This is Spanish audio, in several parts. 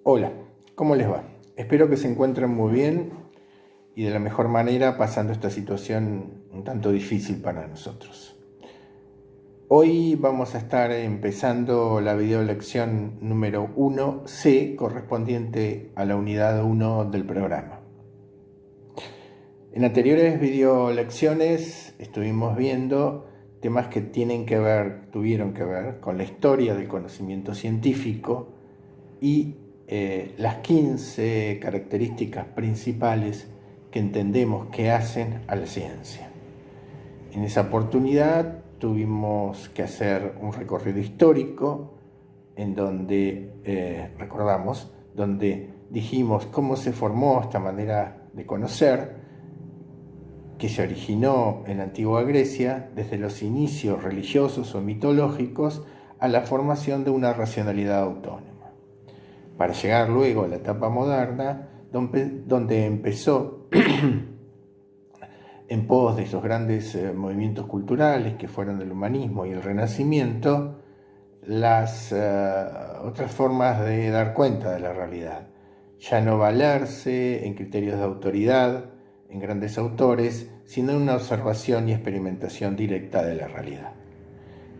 Hola, ¿cómo les va? Espero que se encuentren muy bien y de la mejor manera pasando esta situación un tanto difícil para nosotros. Hoy vamos a estar empezando la videolección número 1C correspondiente a la unidad 1 del programa. En anteriores videolecciones estuvimos viendo temas que tuvieron que ver con la historia del conocimiento científico y las 15 características principales que entendemos que hacen a la ciencia. En esa oportunidad tuvimos que hacer un recorrido histórico en donde donde dijimos cómo se formó esta manera de conocer que se originó en la antigua Grecia desde los inicios religiosos o mitológicos a la formación de una racionalidad autónoma, para llegar luego a la etapa moderna, donde empezó en pos de esos grandes movimientos culturales que fueron el humanismo y el renacimiento, las otras formas de dar cuenta de la realidad. Ya no valerse en criterios de autoridad, en grandes autores, sino en una observación y experimentación directa de la realidad.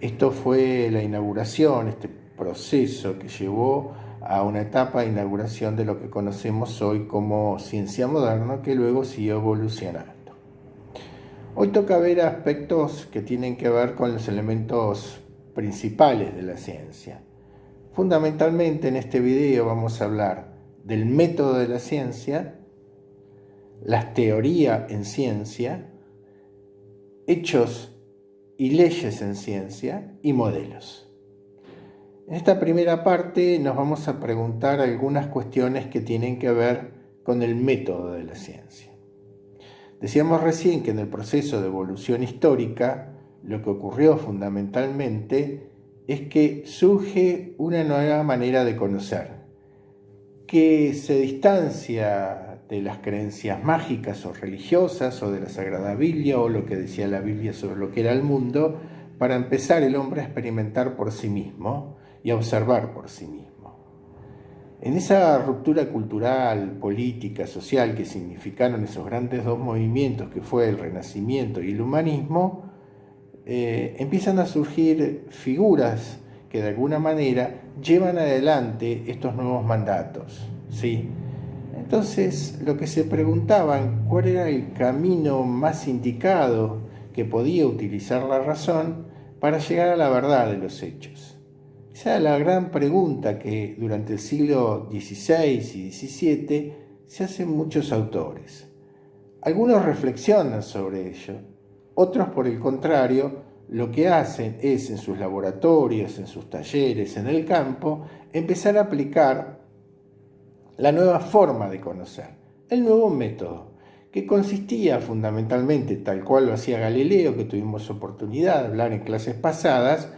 Esto fue la inauguración, este proceso que llevó a una etapa de inauguración de lo que conocemos hoy como ciencia moderna, que luego siguió evolucionando. Hoy toca ver aspectos que tienen que ver con los elementos principales de la ciencia. Fundamentalmente en este video vamos a hablar del método de la ciencia, la teoría en ciencia, hechos y leyes en ciencia y modelos. En esta primera parte nos vamos a preguntar algunas cuestiones que tienen que ver con el método de la ciencia. Decíamos recién que en el proceso de evolución histórica lo que ocurrió fundamentalmente es que surge una nueva manera de conocer, que se distancia de las creencias mágicas o religiosas o de la Sagrada Biblia o lo que decía la Biblia sobre lo que era el mundo, para empezar el hombre a experimentar por sí mismo y a observar por sí mismo. En esa ruptura cultural, política, social que significaron esos grandes dos movimientos que fue el Renacimiento y el humanismo, empiezan a surgir figuras que de alguna manera llevan adelante estos nuevos mandatos, ¿sí? Entonces, lo que se preguntaban, ¿cuál era el camino más indicado que podía utilizar la razón para llegar a la verdad de los hechos? Esa es la gran pregunta que durante el siglo XVI y XVII se hacen muchos autores. Algunos reflexionan sobre ello, otros por el contrario lo que hacen es en sus laboratorios, en sus talleres, en el campo, empezar a aplicar la nueva forma de conocer, el nuevo método, que consistía fundamentalmente, tal cual lo hacía Galileo, que tuvimos oportunidad de hablar en clases pasadas,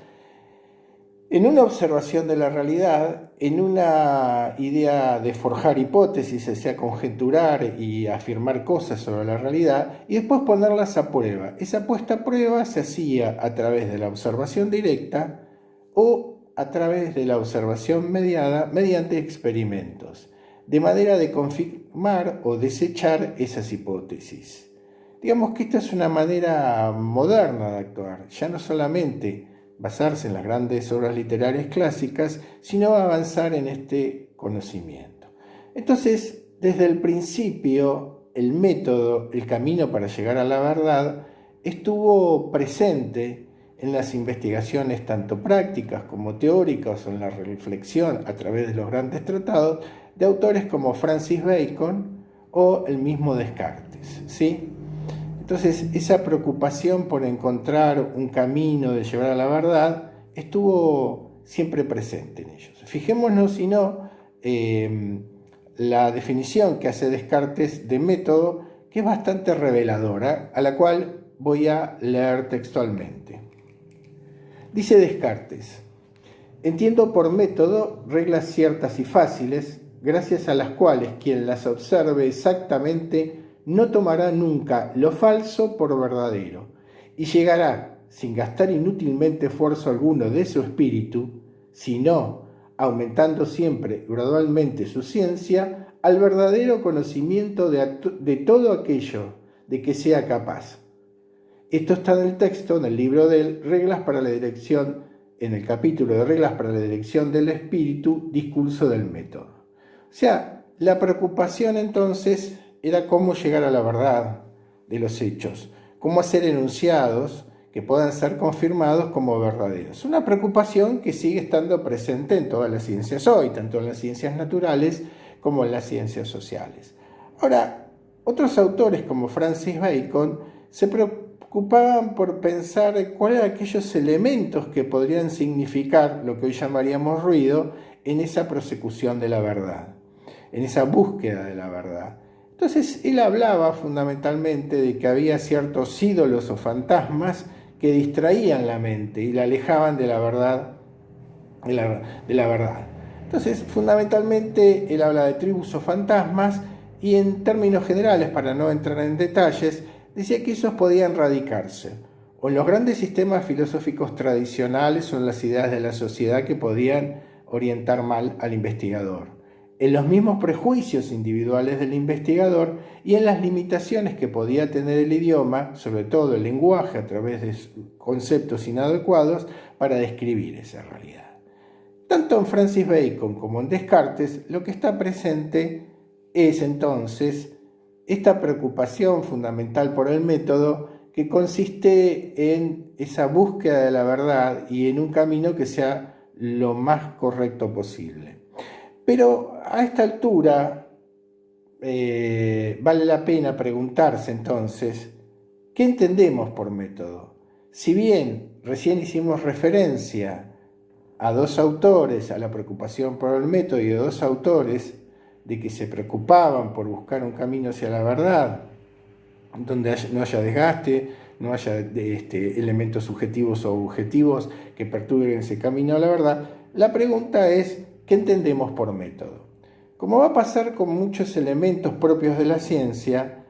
en una observación de la realidad, en una idea de forjar hipótesis, o sea, conjeturar y afirmar cosas sobre la realidad, y después ponerlas a prueba. Esa puesta a prueba se hacía a través de la observación directa o a través de la observación mediada mediante experimentos, de manera de confirmar o desechar esas hipótesis. Digamos que esta es una manera moderna de actuar, ya no solamente basarse en las grandes obras literarias clásicas, sino avanzar en este conocimiento. Entonces, desde el principio, el método, el camino para llegar a la verdad, estuvo presente en las investigaciones tanto prácticas como teóricas o en la reflexión a través de los grandes tratados de autores como Francis Bacon o el mismo Descartes, ¿sí? Entonces, esa preocupación por encontrar un camino de llevar a la verdad estuvo siempre presente en ellos. Fijémonos, si no, la definición que hace Descartes de método, que es bastante reveladora, a la cual voy a leer textualmente. Dice Descartes: entiendo por método reglas ciertas y fáciles, gracias a las cuales quien las observe exactamente no tomará nunca lo falso por verdadero, y llegará, sin gastar inútilmente esfuerzo alguno de su espíritu, sino aumentando siempre gradualmente su ciencia al verdadero conocimiento de todo aquello de que sea capaz. Esto está en el texto, en el libro de Reglas para la Dirección, en el capítulo de Reglas para la Dirección del Espíritu, Discurso del Método. O sea, la preocupación entonces era cómo llegar a la verdad de los hechos, cómo hacer enunciados que puedan ser confirmados como verdaderos. Una preocupación que sigue estando presente en todas las ciencias hoy, tanto en las ciencias naturales como en las ciencias sociales. Ahora, otros autores como Francis Bacon se preocupaban por pensar cuáles eran aquellos elementos que podrían significar lo que hoy llamaríamos ruido en esa prosecución de la verdad, en esa búsqueda de la verdad. Entonces él hablaba fundamentalmente de que había ciertos ídolos o fantasmas que distraían la mente y la alejaban de la verdad. Entonces, fundamentalmente él habla de tribus o fantasmas y en términos generales, para no entrar en detalles, decía que esos podían radicarse o en los grandes sistemas filosóficos tradicionales o en las ideas de la sociedad que podían orientar mal al investigador, en los mismos prejuicios individuales del investigador y en las limitaciones que podía tener el idioma, sobre todo el lenguaje a través de conceptos inadecuados para describir esa realidad. Tanto en Francis Bacon como en Descartes, lo que está presente es entonces esta preocupación fundamental por el método que consiste en esa búsqueda de la verdad y en un camino que sea lo más correcto posible. Pero a esta altura vale la pena preguntarse entonces, ¿qué entendemos por método? Si bien recién hicimos referencia a dos autores, a la preocupación por el método y a dos autores de que se preocupaban por buscar un camino hacia la verdad, donde no haya desgaste, no haya elementos subjetivos o objetivos que perturben ese camino a la verdad, la pregunta es, ¿qué entendemos por método? Como va a pasar con muchos elementos propios de la ciencia,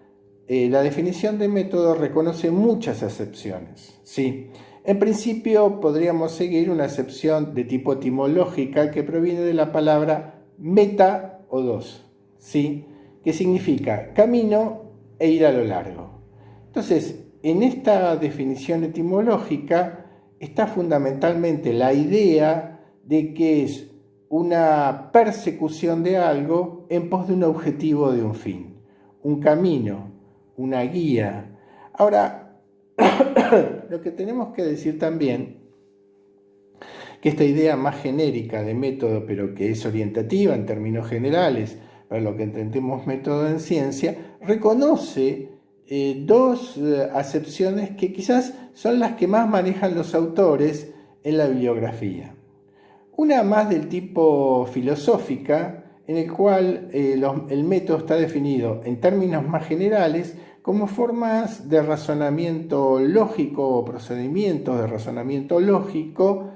la definición de método reconoce muchas acepciones, ¿sí? En principio podríamos seguir una acepción de tipo etimológica que proviene de la palabra meta o dos, ¿sí? Que significa camino e ir a lo largo. Entonces, en esta definición etimológica está fundamentalmente la idea de que es una persecución de algo en pos de un objetivo, de un fin, un camino, una guía. Ahora, lo que tenemos que decir también, que esta idea más genérica de método, pero que es orientativa en términos generales, para lo que entendemos método en ciencia, reconoce dos acepciones que quizás son las que más manejan los autores en la bibliografía. Una más del tipo filosófica, en el cual el método está definido en términos más generales como formas de razonamiento lógico o procedimientos de razonamiento lógico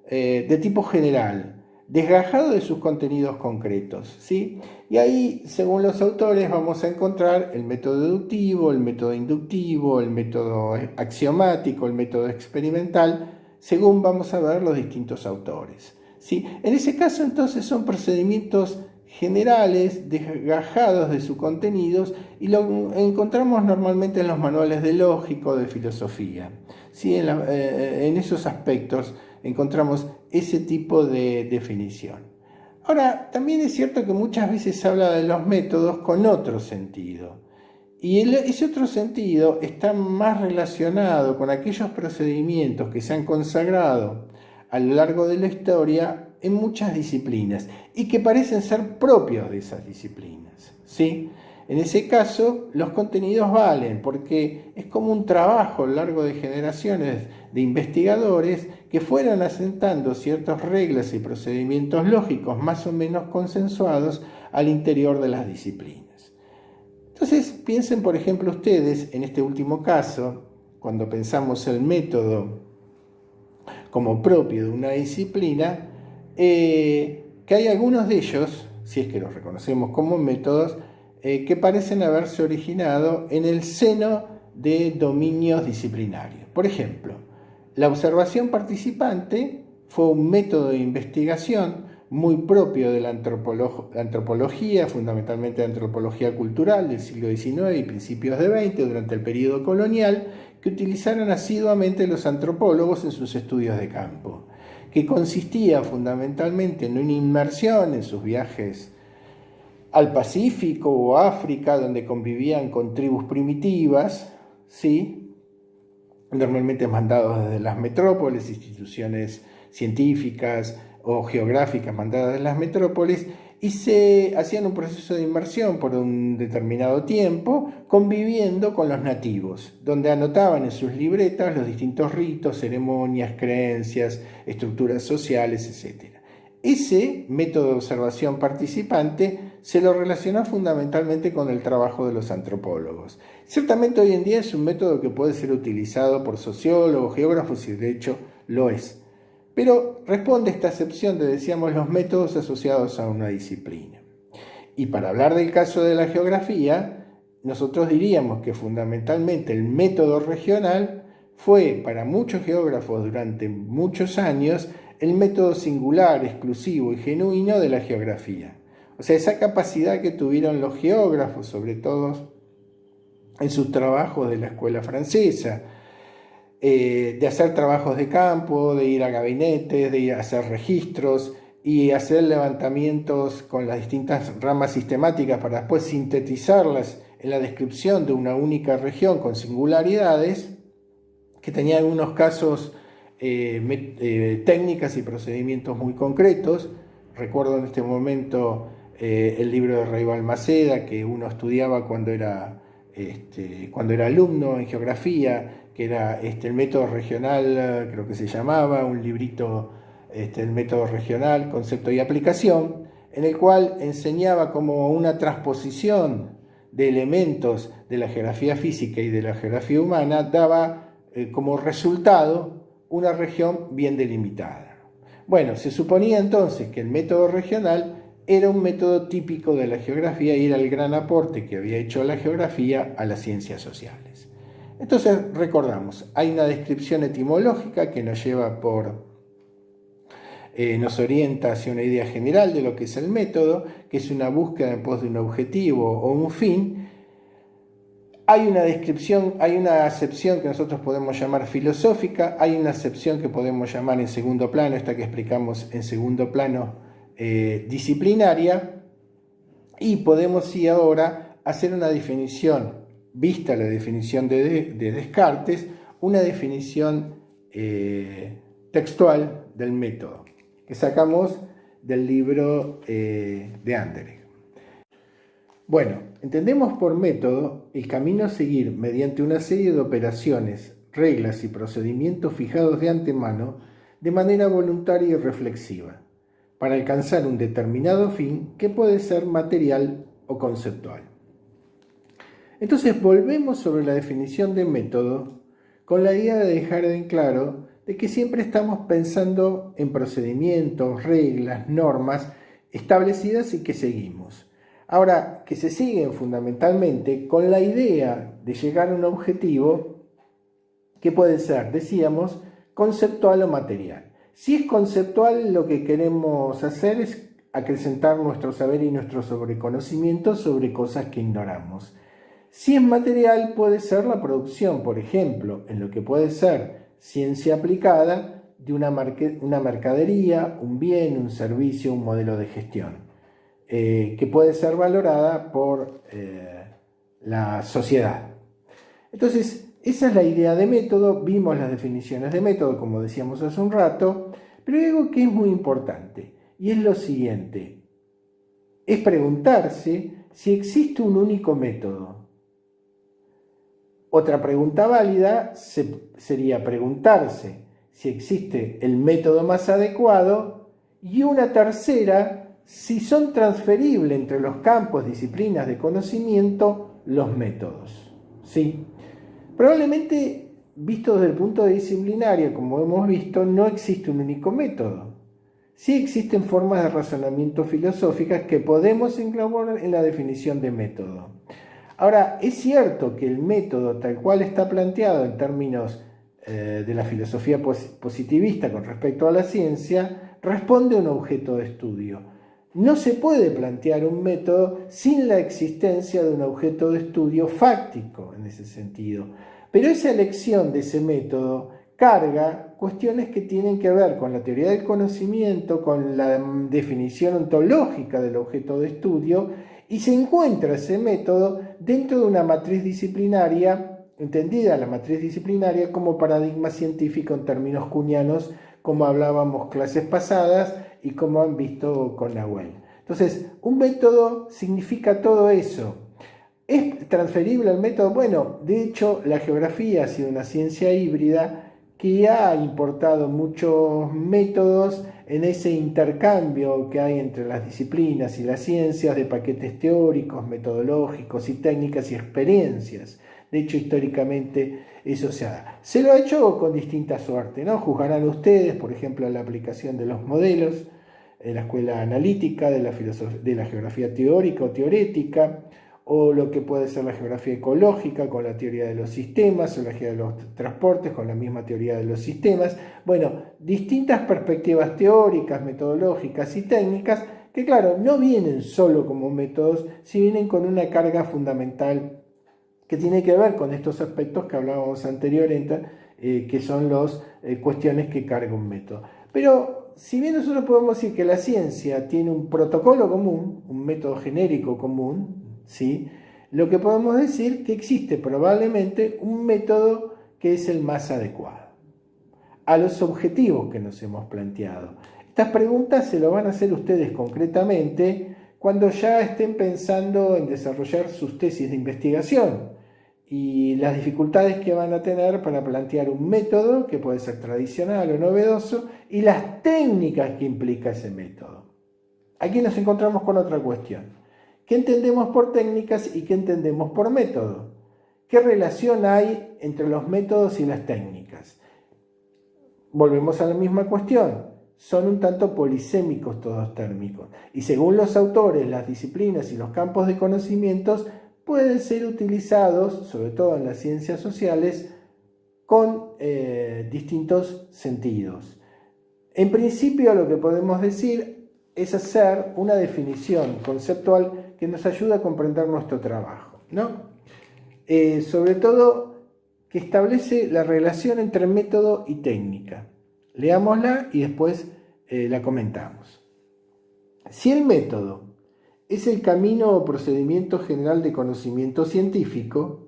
de tipo general, desgajado de sus contenidos concretos, ¿sí? Y ahí, según los autores, vamos a encontrar el método deductivo, el método inductivo, el método axiomático, el método experimental, según vamos a ver los distintos autores, ¿sí? En ese caso, entonces, son procedimientos generales, desgajados de sus contenidos, y lo encontramos normalmente en los manuales de lógica o de filosofía, ¿sí? En esos aspectos encontramos ese tipo de definición. Ahora, también es cierto que muchas veces se habla de los métodos con otro sentido, y ese otro sentido está más relacionado con aquellos procedimientos que se han consagrado a lo largo de la historia en muchas disciplinas y que parecen ser propios de esas disciplinas, ¿sí? En ese caso, los contenidos valen porque es como un trabajo a lo largo de generaciones de investigadores que fueron asentando ciertas reglas y procedimientos lógicos más o menos consensuados al interior de las disciplinas. Entonces, piensen, por ejemplo, ustedes, en este último caso, cuando pensamos el método como propio de una disciplina, que hay algunos de ellos, si es que los reconocemos como métodos, que parecen haberse originado en el seno de dominios disciplinarios. Por ejemplo, la observación participante fue un método de investigación muy propio de la antropología, fundamentalmente de antropología cultural del siglo XIX y principios de XX, durante el periodo colonial, que utilizaron asiduamente los antropólogos en sus estudios de campo, que consistía fundamentalmente en una inmersión en sus viajes al Pacífico o África, donde convivían con tribus primitivas, ¿sí? Normalmente mandados desde las metrópolis, instituciones científicas o geográficas mandadas de las metrópolis, y se hacían un proceso de inmersión por un determinado tiempo, conviviendo con los nativos, donde anotaban en sus libretas los distintos ritos, ceremonias, creencias, estructuras sociales, etc. Ese método de observación participante se lo relaciona fundamentalmente con el trabajo de los antropólogos. Ciertamente hoy en día es un método que puede ser utilizado por sociólogos, geógrafos, y de hecho lo es. Pero responde a esta acepción de, decíamos, los métodos asociados a una disciplina. Y para hablar del caso de la geografía, nosotros diríamos que fundamentalmente el método regional fue para muchos geógrafos durante muchos años el método singular, exclusivo y genuino de la geografía. O sea, esa capacidad que tuvieron los geógrafos, sobre todo en sus trabajos de la escuela francesa, de hacer trabajos de campo, de ir a gabinetes, de ir a hacer registros y hacer levantamientos con las distintas ramas sistemáticas para después sintetizarlas en la descripción de una única región con singularidades, que tenía algunos casos técnicas y procedimientos muy concretos. Recuerdo en este momento el libro de Rey Balmaceda, que uno estudiaba cuando era alumno en geografía, que era el método regional, creo que se llamaba, un librito, el método regional, concepto y aplicación, en el cual enseñaba como una transposición de elementos de la geografía física y de la geografía humana daba como resultado una región bien delimitada. Bueno, se suponía entonces que el método regional era un método típico de la geografía y era el gran aporte que había hecho la geografía a las ciencias sociales. Entonces, recordamos, hay una descripción etimológica que nos orienta hacia una idea general de lo que es el método, que es una búsqueda en pos de un objetivo o un fin. Hay una descripción, hay una acepción que nosotros podemos llamar filosófica, hay una acepción que podemos llamar en segundo plano, esta que explicamos en segundo plano, disciplinaria, y podemos sí ahora hacer una definición, vista la definición de Descartes, una definición textual del método, que sacamos del libro de Anderegg. Bueno, entendemos por método el camino a seguir mediante una serie de operaciones, reglas y procedimientos fijados de antemano de manera voluntaria y reflexiva, para alcanzar un determinado fin que puede ser material o conceptual. Entonces volvemos sobre la definición de método con la idea de dejar en claro de que siempre estamos pensando en procedimientos, reglas, normas establecidas y que seguimos. Ahora, que se siguen fundamentalmente con la idea de llegar a un objetivo que puede ser, decíamos, conceptual o material. Si es conceptual, lo que queremos hacer es acrecentar nuestro saber y nuestro sobreconocimiento sobre cosas que ignoramos. Si es material, puede ser la producción, por ejemplo, en lo que puede ser ciencia aplicada de una mercadería, un bien, un servicio, un modelo de gestión, que puede ser valorada por la sociedad. Entonces, esa es la idea de método. Vimos las definiciones de método, como decíamos hace un rato, pero hay algo que es muy importante, y es lo siguiente: es preguntarse si existe un único método. Otra pregunta válida sería preguntarse si existe el método más adecuado, y una tercera, si son transferibles entre los campos, disciplinas de conocimiento, los métodos. ¿Sí? Probablemente, visto desde el punto de disciplinario, como hemos visto, no existe un único método. Sí existen formas de razonamiento filosóficas que podemos englobar en la definición de método. Ahora, es cierto que el método, tal cual está planteado en términos de la filosofía positivista con respecto a la ciencia, responde a un objeto de estudio. No se puede plantear un método sin la existencia de un objeto de estudio fáctico en ese sentido. Pero esa elección de ese método carga cuestiones que tienen que ver con la teoría del conocimiento, con la definición ontológica del objeto de estudio, y se encuentra ese método dentro de una matriz disciplinaria, entendida la matriz disciplinaria como paradigma científico en términos kuhnianos, como hablábamos clases pasadas y como han visto con Nahuel. Entonces, un método significa todo eso. ¿Es transferible al método? Bueno, de hecho, la geografía ha sido una ciencia híbrida que ha importado muchos métodos en ese intercambio que hay entre las disciplinas y las ciencias de paquetes teóricos, metodológicos y técnicas y experiencias. De hecho, históricamente eso se da. Se lo ha hecho con distinta suerte, ¿no? Juzgarán ustedes, por ejemplo, la aplicación de los modelos en la escuela analítica, de la geografía teórica o teorética, o lo que puede ser la geografía ecológica con la teoría de los sistemas, o la geografía de los transportes con la misma teoría de los sistemas. Bueno, distintas perspectivas teóricas, metodológicas y técnicas que, claro, no vienen solo como métodos, sino vienen con una carga fundamental que tiene que ver con estos aspectos que hablábamos anteriormente, que son las cuestiones que carga un método. Pero si bien nosotros podemos decir que la ciencia tiene un protocolo común, un método genérico común, ¿sí? Lo que podemos decir que existe probablemente un método que es el más adecuado a los objetivos que nos hemos planteado. Estas preguntas se lo van a hacer ustedes concretamente cuando ya estén pensando en desarrollar sus tesis de investigación y las dificultades que van a tener para plantear un método que puede ser tradicional o novedoso y las técnicas que implica ese método. Aquí nos encontramos con otra cuestión. ¿Qué entendemos por técnicas y qué entendemos por método? ¿Qué relación hay entre los métodos y las técnicas? Volvemos a la misma cuestión. Son un tanto polisémicos todos térmicos. Y según los autores, las disciplinas y los campos de conocimientos pueden ser utilizados, sobre todo en las ciencias sociales, con distintos sentidos. En principio, lo que podemos decir es hacer una definición conceptual que nos ayuda a comprender nuestro trabajo, ¿no? Sobre todo que establece la relación entre método y técnica. Leámosla y después la comentamos. Si el método es el camino o procedimiento general de conocimiento científico,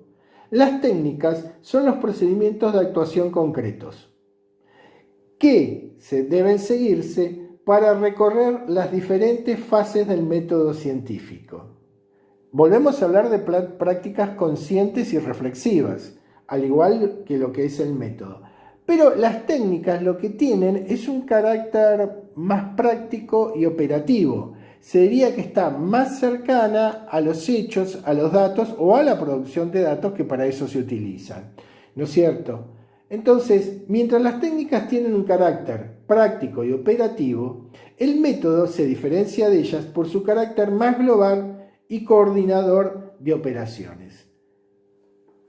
las técnicas son los procedimientos de actuación concretos que deben seguirse para recorrer las diferentes fases del método científico. Volvemos a hablar de prácticas conscientes y reflexivas, al igual que lo que es el método. Pero las técnicas lo que tienen es un carácter más práctico y operativo. Se diría que está más cercana a los hechos, a los datos o a la producción de datos que para eso se utilizan. ¿No es cierto? Entonces, mientras las técnicas tienen un carácter práctico y operativo, el método se diferencia de ellas por su carácter más global y coordinador de operaciones.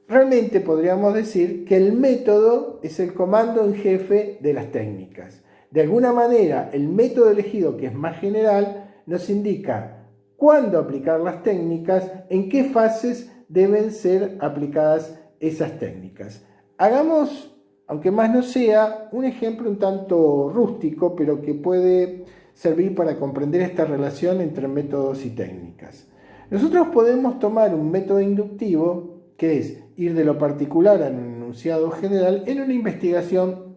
Realmente podríamos decir que el método es el comando en jefe de las técnicas. De alguna manera, el método elegido, que es más general, nos indica cuándo aplicar las técnicas, en qué fases deben ser aplicadas esas técnicas. Hagamos, aunque más no sea, un ejemplo un tanto rústico, pero que puede servir para comprender esta relación entre métodos y técnicas. Nosotros podemos tomar un método inductivo, que es ir de lo particular a un enunciado general en una investigación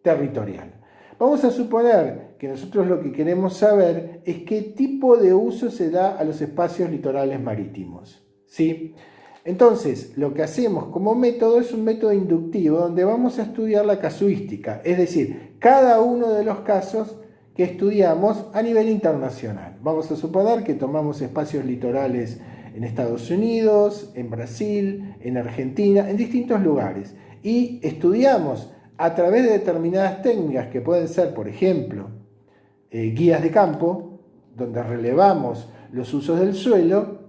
territorial. Vamos a suponer que nosotros lo que queremos saber es qué tipo de uso se da a los espacios litorales marítimos, ¿sí? Entonces, lo que hacemos como método es un método inductivo donde vamos a estudiar la casuística, es decir, cada uno de los casos que estudiamos a nivel internacional. Vamos a suponer que tomamos espacios litorales en Estados Unidos, en Brasil, en Argentina, en distintos lugares, y estudiamos a través de determinadas técnicas que pueden ser, por ejemplo, guías de campo, donde relevamos los usos del suelo,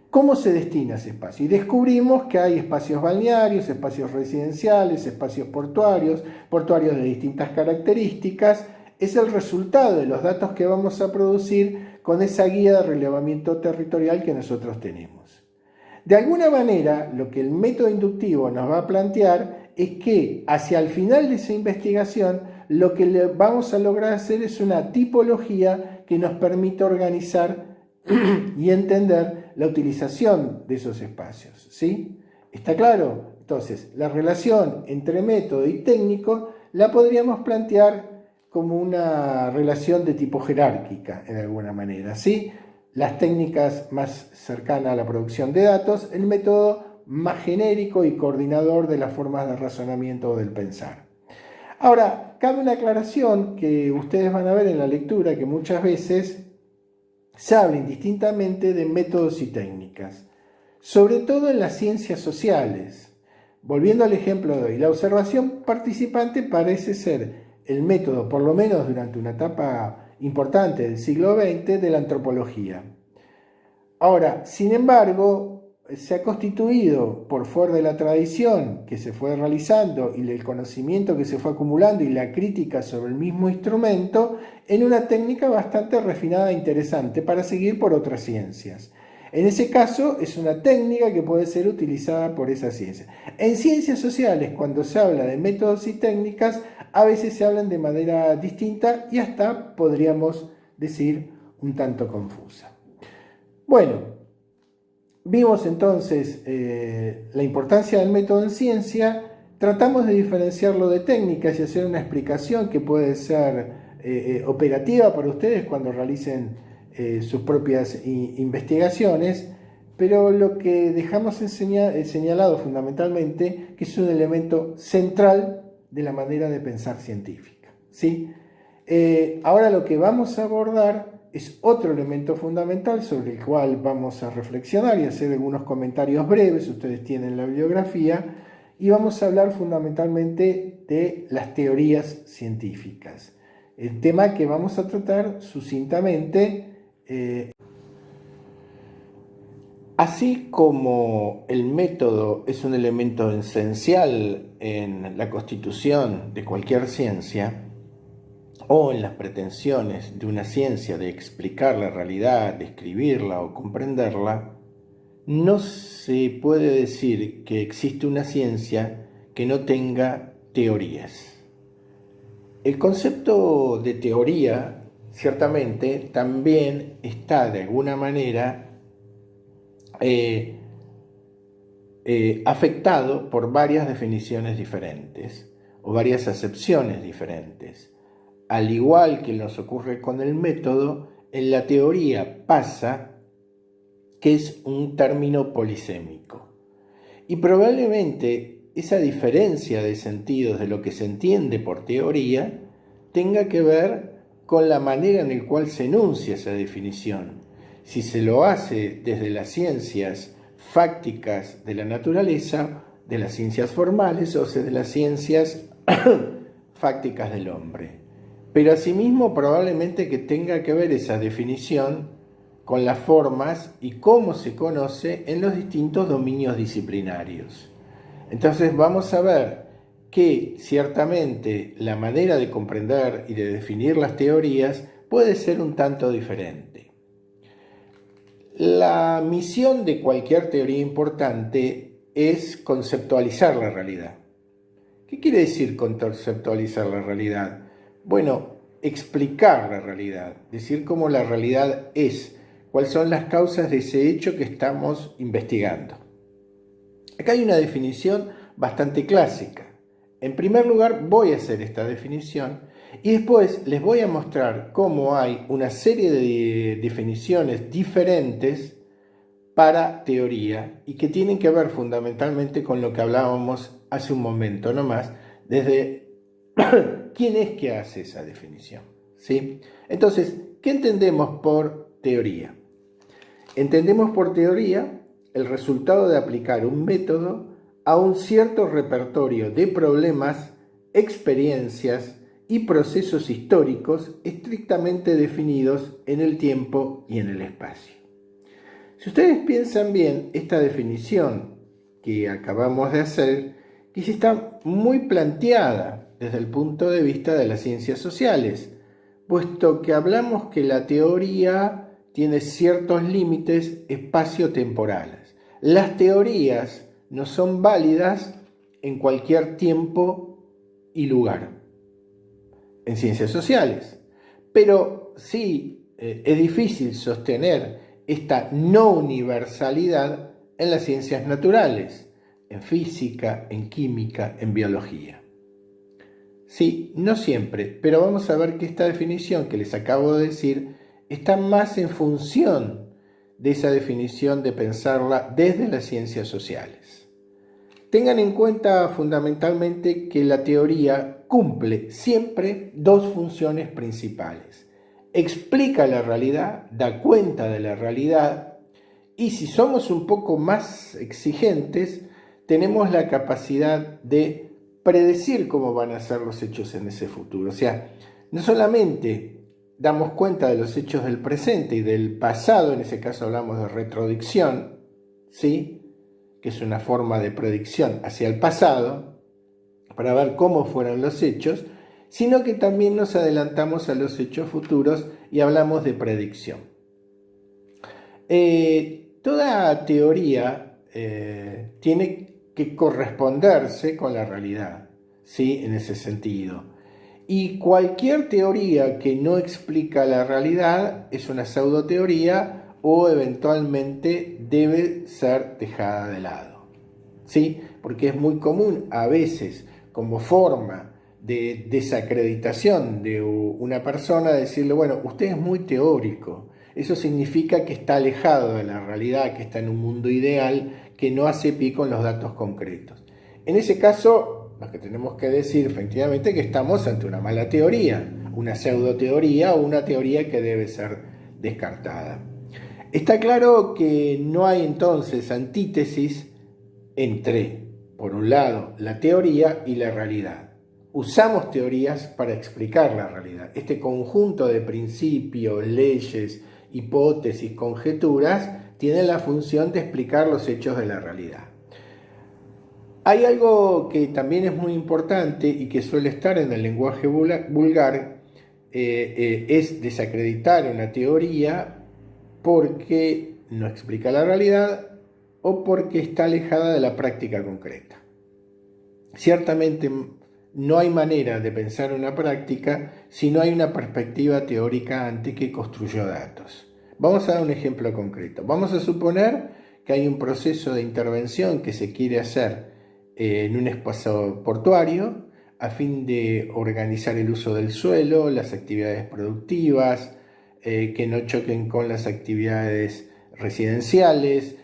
cómo se destina ese espacio. Y descubrimos que hay espacios balnearios, espacios residenciales, espacios portuarios de distintas características, es el resultado de los datos que vamos a producir con esa guía de relevamiento territorial que nosotros tenemos. De alguna manera, lo que el método inductivo nos va a plantear es que hacia el final de esa investigación, lo que vamos a lograr hacer es una tipología que nos permita organizar y entender la utilización de esos espacios, ¿sí? ¿Está claro? Entonces, la relación entre método y técnico la podríamos plantear como una relación de tipo jerárquica, en alguna manera, ¿sí? Las técnicas más cercanas a la producción de datos, el método más genérico y coordinador de las formas de razonamiento o del pensar. Ahora, cabe una aclaración que ustedes van a ver en la lectura, que muchas veces se habla indistintamente de métodos y técnicas, sobre todo en las ciencias sociales. Volviendo al ejemplo de hoy, la observación participante parece ser el método, por lo menos durante una etapa importante del siglo XX, de la antropología. Ahora, sin embargo, se ha constituido, por fuera de la tradición que se fue realizando y el conocimiento que se fue acumulando y la crítica sobre el mismo instrumento, en una técnica bastante refinada e interesante para seguir por otras ciencias. En ese caso, es una técnica que puede ser utilizada por esa ciencia. En ciencias sociales, cuando se habla de métodos y técnicas, a veces se hablan de manera distinta y hasta, podríamos decir, un tanto confusa. Bueno, vimos entonces la importancia del método en ciencia, tratamos de diferenciarlo de técnicas y hacer una explicación que puede ser operativa para ustedes cuando realicen sus propias investigaciones, pero lo que dejamos señalado fundamentalmente que es un elemento central de la manera de pensar científica, ¿sí? Ahora lo que vamos a abordar es otro elemento fundamental sobre el cual vamos a reflexionar y hacer algunos comentarios breves, ustedes tienen la bibliografía, y vamos a hablar fundamentalmente de las teorías científicas. El tema que vamos a tratar sucintamente, así como el método es un elemento esencial en la constitución de cualquier ciencia, o en las pretensiones de una ciencia de explicar la realidad, describirla o comprenderla, no se puede decir que existe una ciencia que no tenga teorías. El concepto de teoría, ciertamente, también está de alguna manera afectado por varias definiciones diferentes o varias acepciones diferentes. Al igual que nos ocurre con el método, en la teoría pasa que es un término polisémico. Y probablemente esa diferencia de sentidos de lo que se entiende por teoría tenga que ver con la manera en la cual se enuncia esa definición. Si se lo hace desde las ciencias fácticas de la naturaleza, de las ciencias formales, o desde las ciencias fácticas del hombre. Pero asimismo probablemente que tenga que ver esa definición con las formas y cómo se conoce en los distintos dominios disciplinarios. Entonces vamos a ver que ciertamente la manera de comprender y de definir las teorías puede ser un tanto diferente. La misión de cualquier teoría importante es conceptualizar la realidad. ¿Qué quiere decir conceptualizar la realidad? Bueno, explicar la realidad, decir cómo la realidad es, cuáles son las causas de ese hecho que estamos investigando. Acá hay una definición bastante clásica. En primer lugar, voy a hacer esta definición y después les voy a mostrar cómo hay una serie de definiciones diferentes para teoría y que tienen que ver fundamentalmente con lo que hablábamos hace un momento nomás, desde quién es que hace esa definición, ¿sí? Entonces, ¿qué entendemos por teoría? Entendemos por teoría el resultado de aplicar un método a un cierto repertorio de problemas, experiencias y procesos históricos estrictamente definidos en el tiempo y en el espacio. Si ustedes piensan bien, esta definición que acabamos de hacer, que está muy planteada desde el punto de vista de las ciencias sociales, puesto que hablamos que la teoría tiene ciertos límites espaciotemporales. Las teorías no son válidas en cualquier tiempo y lugar, en ciencias sociales, pero sí es difícil sostener esta no universalidad en las ciencias naturales, en física, en química, en biología. Sí, no siempre, pero vamos a ver que esta definición que les acabo de decir está más en función de esa definición de pensarla desde las ciencias sociales. Tengan en cuenta fundamentalmente que la teoría cumple siempre dos funciones principales. Explica la realidad, da cuenta de la realidad, y si somos un poco más exigentes, tenemos la capacidad de predecir cómo van a ser los hechos en ese futuro. O sea, no solamente damos cuenta de los hechos del presente y del pasado, en ese caso hablamos de retrodicción, ¿sí?, que es una forma de predicción hacia el pasado, para ver cómo fueron los hechos, sino que también nos adelantamos a los hechos futuros y hablamos de predicción. Toda teoría tiene que corresponderse con la realidad, ¿sí?, en ese sentido. Y cualquier teoría que no explica la realidad es una pseudoteoría o eventualmente debe ser dejada de lado, ¿sí? Porque es muy común a veces, como forma de desacreditación de una persona, decirle, bueno, usted es muy teórico. Eso significa que está alejado de la realidad, que está en un mundo ideal, que no hace pie con los datos concretos. En ese caso, lo que tenemos que decir efectivamente es que estamos ante una mala teoría, una pseudoteoría o una teoría que debe ser descartada. Está claro que no hay entonces antítesis entre, por un lado, la teoría y la realidad. Usamos teorías para explicar la realidad. Este conjunto de principios, leyes, hipótesis, conjeturas, tiene la función de explicar los hechos de la realidad. Hay algo que también es muy importante y que suele estar en el lenguaje vulgar, es desacreditar una teoría porque no explica la realidad o porque está alejada de la práctica concreta. Ciertamente no hay manera de pensar una práctica si no hay una perspectiva teórica antes que construyó datos. Vamos a dar un ejemplo concreto. Vamos a suponer que hay un proceso de intervención que se quiere hacer en un espacio portuario a fin de organizar el uso del suelo, las actividades productivas, que no choquen con las actividades residenciales,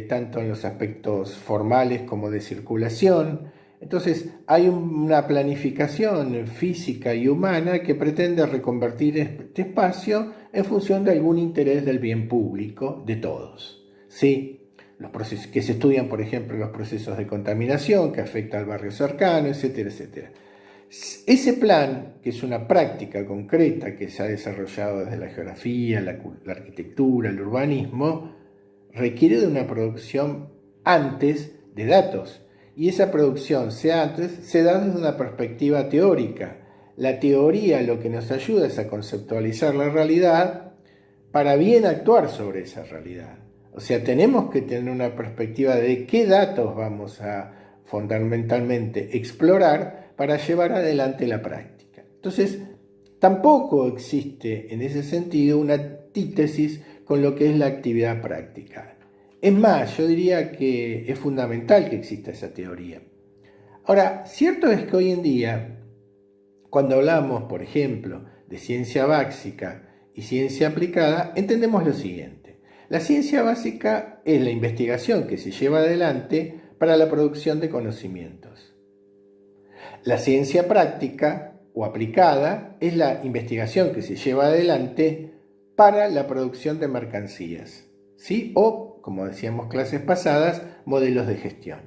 tanto en los aspectos formales como de circulación. Entonces hay una planificación física y humana que pretende reconvertir este espacio en función de algún interés del bien público de todos, ¿sí? Los procesos que se estudian, por ejemplo, los procesos de contaminación que afectan al barrio cercano, etcétera, etcétera. Ese plan, que es una práctica concreta que se ha desarrollado desde la geografía, la arquitectura, el urbanismo, requiere de una producción antes de datos. Y esa producción se da desde una perspectiva teórica. La teoría lo que nos ayuda es a conceptualizar la realidad para bien actuar sobre esa realidad. O sea, tenemos que tener una perspectiva de qué datos vamos a fundamentalmente explorar para llevar adelante la práctica. Entonces, tampoco existe en ese sentido una antítesis con lo que es la actividad práctica. Es más, yo diría que es fundamental que exista esa teoría. Ahora, cierto es que hoy en día, cuando hablamos, por ejemplo, de ciencia básica y ciencia aplicada, entendemos lo siguiente. La ciencia básica es la investigación que se lleva adelante para la producción de conocimientos. La ciencia práctica o aplicada es la investigación que se lleva adelante para la producción de mercancías, ¿sí? O, como decíamos clases pasadas, modelos de gestión.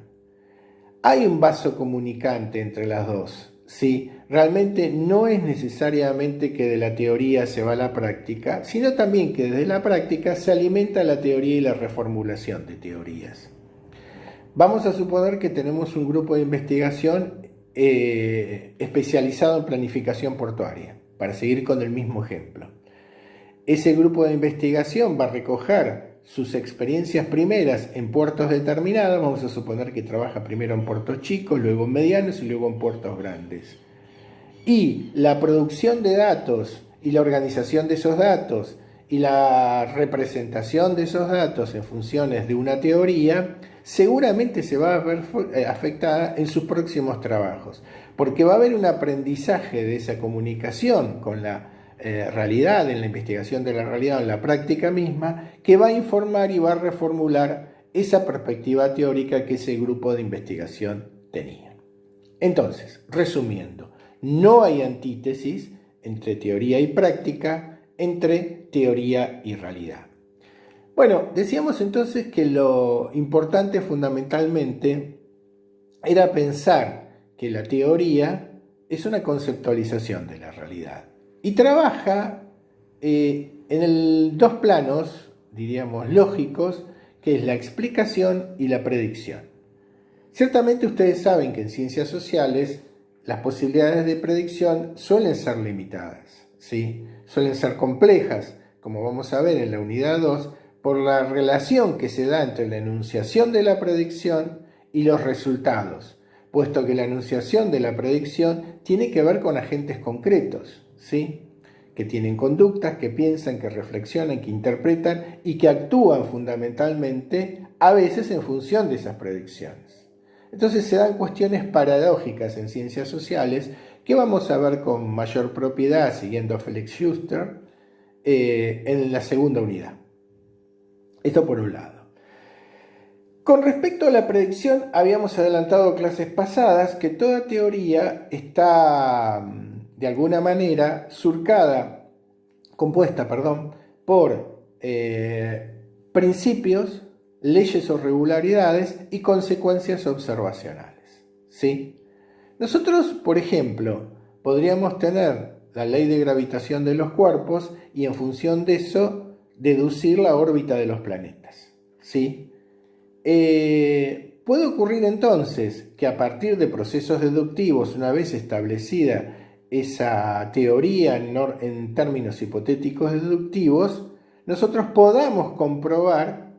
Hay un vaso comunicante entre las dos, ¿sí? Realmente no es necesariamente que de la teoría se va a la práctica, sino también que desde la práctica se alimenta la teoría y la reformulación de teorías. Vamos a suponer que tenemos un grupo de investigación especializado en planificación portuaria, para seguir con el mismo ejemplo. Ese grupo de investigación va a recoger sus experiencias primeras en puertos determinados. Vamos a suponer que trabaja primero en puertos chicos, luego en medianos y luego en puertos grandes. Y la producción de datos y la organización de esos datos y la representación de esos datos en funciones de una teoría seguramente se va a ver afectada en sus próximos trabajos, porque va a haber un aprendizaje de esa comunicación con la realidad, en la investigación de la realidad, en la práctica misma, que va a informar y va a reformular esa perspectiva teórica que ese grupo de investigación tenía. Entonces, resumiendo, no hay antítesis entre teoría y práctica, entre teoría y realidad. Bueno, decíamos entonces que lo importante fundamentalmente era pensar que la teoría es una conceptualización de la realidad y trabaja en dos planos, diríamos, lógicos, que es la explicación y la predicción. Ciertamente ustedes saben que en ciencias sociales las posibilidades de predicción suelen ser limitadas, ¿sí? Suelen ser complejas, como vamos a ver en la unidad 2, por la relación que se da entre la enunciación de la predicción y los resultados, puesto que la enunciación de la predicción tiene que ver con agentes concretos, ¿sí? Que tienen conductas, que piensan, que reflexionan, que interpretan y que actúan fundamentalmente a veces en función de esas predicciones. Entonces se dan cuestiones paradójicas en ciencias sociales que vamos a ver con mayor propiedad, siguiendo a Felix Schuster, en la segunda unidad. Esto por un lado. Con respecto a la predicción, habíamos adelantado clases pasadas que toda teoría está, de alguna manera, compuesta por principios, leyes o regularidades y consecuencias observacionales, ¿sí? Nosotros, por ejemplo, podríamos tener la ley de gravitación de los cuerpos y en función de eso deducir la órbita de los planetas, ¿sí? Puede ocurrir entonces que a partir de procesos deductivos, una vez establecida esa teoría en términos hipotéticos deductivos, nosotros podamos comprobar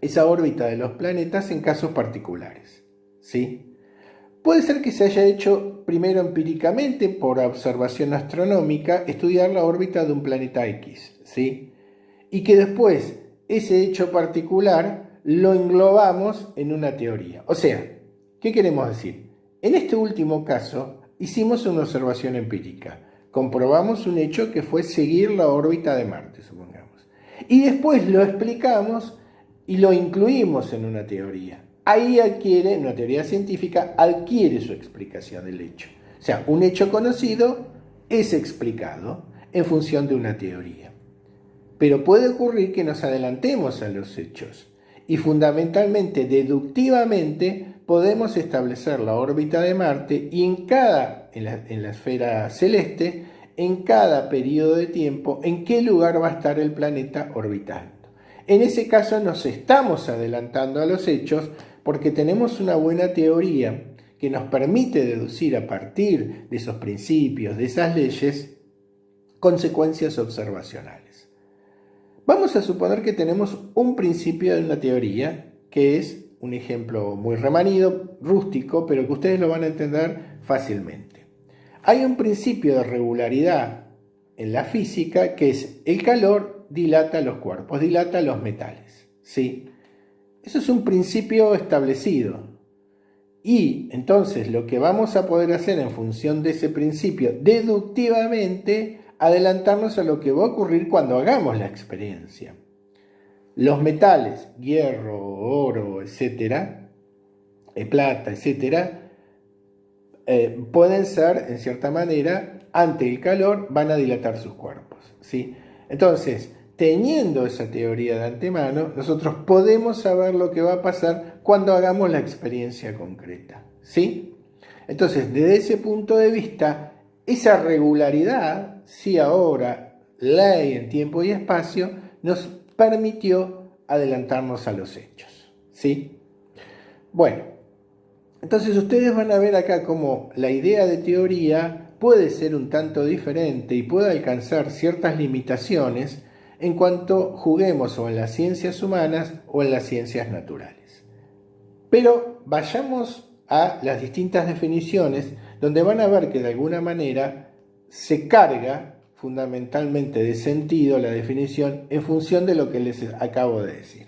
esa órbita de los planetas en casos particulares, ¿sí? Puede ser que se haya hecho primero empíricamente, por observación astronómica, estudiar la órbita de un planeta X, ¿sí? Y que después ese hecho particular lo englobamos en una teoría. O sea, ¿qué queremos decir? En este último caso, hicimos una observación empírica. Comprobamos un hecho que fue seguir la órbita de Marte, supongamos. Y después lo explicamos y lo incluimos en una teoría. Ahí adquiere, una teoría científica, adquiere su explicación del hecho. O sea, un hecho conocido es explicado en función de una teoría. Pero puede ocurrir que nos adelantemos a los hechos y fundamentalmente, deductivamente, podemos establecer la órbita de Marte y en la esfera celeste, en cada periodo de tiempo, en qué lugar va a estar el planeta orbitando. En ese caso nos estamos adelantando a los hechos porque tenemos una buena teoría que nos permite deducir a partir de esos principios, de esas leyes, consecuencias observacionales. Vamos a suponer que tenemos un principio de una teoría, que es un ejemplo muy remanido, rústico, pero que ustedes lo van a entender fácilmente. Hay un principio de regularidad en la física que es el calor dilata los cuerpos, dilata los metales, ¿sí? Eso es un principio establecido. Y entonces lo que vamos a poder hacer en función de ese principio, deductivamente, adelantarnos a lo que va a ocurrir cuando hagamos la experiencia. Los metales, hierro, oro, etcétera, plata, etcétera, pueden ser, en cierta manera, ante el calor, van a dilatar sus cuerpos, ¿sí? Entonces, teniendo esa teoría de antemano, nosotros podemos saber lo que va a pasar cuando hagamos la experiencia concreta, ¿sí? Entonces, desde ese punto de vista, esa regularidad, si ahora ley en tiempo y espacio, nos permitió adelantarnos a los hechos, ¿sí? Bueno, entonces ustedes van a ver acá cómo la idea de teoría puede ser un tanto diferente y puede alcanzar ciertas limitaciones en cuanto juguemos o en las ciencias humanas o en las ciencias naturales. Pero vayamos a las distintas definiciones, donde van a ver que de alguna manera se carga fundamentalmente de sentido la definición en función de lo que les acabo de decir.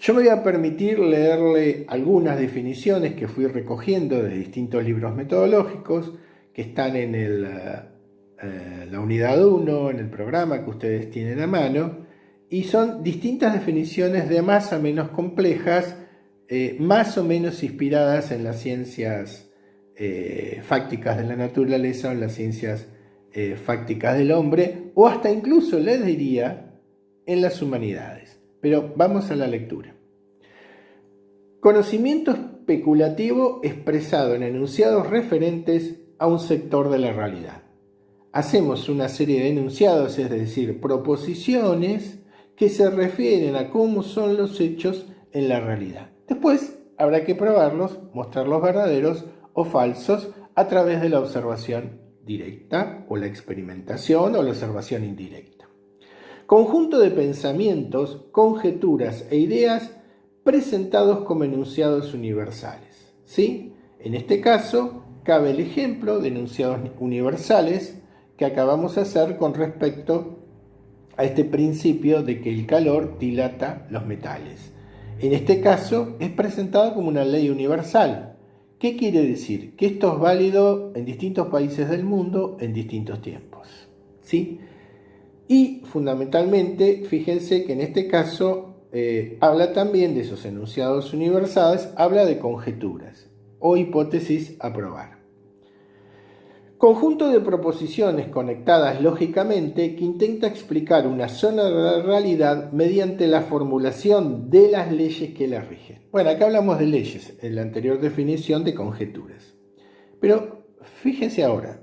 Yo me voy a permitir leerle algunas definiciones que fui recogiendo de distintos libros metodológicos que están en la unidad 1, en el programa que ustedes tienen a mano, y son distintas definiciones de más a menos complejas, más o menos inspiradas en las ciencias fácticas de la naturaleza o en las ciencias fácticas del hombre, o hasta incluso les diría en las humanidades. Pero vamos a la lectura. Conocimiento especulativo expresado en enunciados referentes a un sector de la realidad. Hacemos una serie de enunciados, es decir, proposiciones que se refieren a cómo son los hechos en la realidad. Después habrá que probarlos, mostrarlos verdaderos o falsos a través de la observación directa o la experimentación o la observación indirecta. Conjunto de pensamientos, conjeturas e ideas presentados como enunciados universales. ¿Sí? En este caso, cabe el ejemplo de enunciados universales que acabamos de hacer con respecto a este principio de que el calor dilata los metales. En este caso, es presentado como una ley universal. ¿Qué quiere decir? Que esto es válido en distintos países del mundo en distintos tiempos. ¿Sí? Y fundamentalmente, fíjense que en este caso habla también de esos enunciados universales, habla de conjeturas o hipótesis a probar. Conjunto de proposiciones conectadas lógicamente que intenta explicar una zona de la realidad mediante la formulación de las leyes que la rigen. Bueno, acá hablamos de leyes, en la anterior definición de conjeturas. Pero fíjense ahora,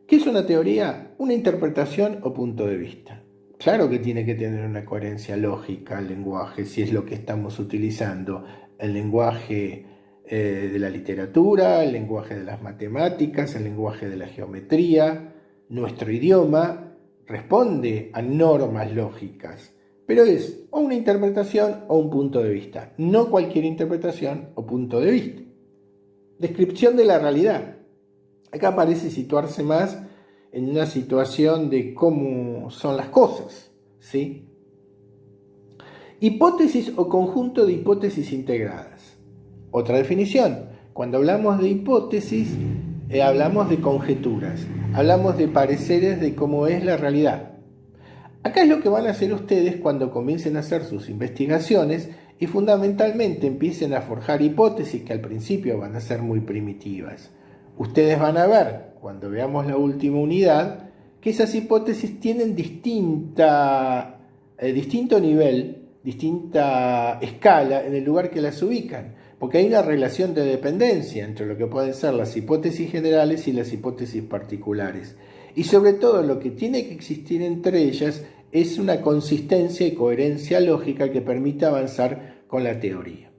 ¿qué es una teoría? Una interpretación o punto de vista. Claro que tiene que tener una coherencia lógica el lenguaje, si es lo que estamos utilizando, el lenguaje de la literatura, el lenguaje de las matemáticas, el lenguaje de la geometría. Nuestro idioma responde a normas lógicas, pero es o una interpretación o un punto de vista, no cualquier interpretación o punto de vista. Descripción de la realidad. Acá parece situarse más en una situación de cómo son las cosas, ¿sí? Hipótesis o conjunto de hipótesis integradas. Otra definición. Cuando hablamos de hipótesis, hablamos de conjeturas, hablamos de pareceres de cómo es la realidad. Acá es lo que van a hacer ustedes cuando comiencen a hacer sus investigaciones y fundamentalmente empiecen a forjar hipótesis que al principio van a ser muy primitivas. Ustedes van a ver, cuando veamos la última unidad, que esas hipótesis tienen distinto nivel, distinta escala en el lugar que las ubican, porque hay una relación de dependencia entre lo que pueden ser las hipótesis generales y las hipótesis particulares. Y sobre todo lo que tiene que existir entre ellas es una consistencia y coherencia lógica que permita avanzar con la teoría.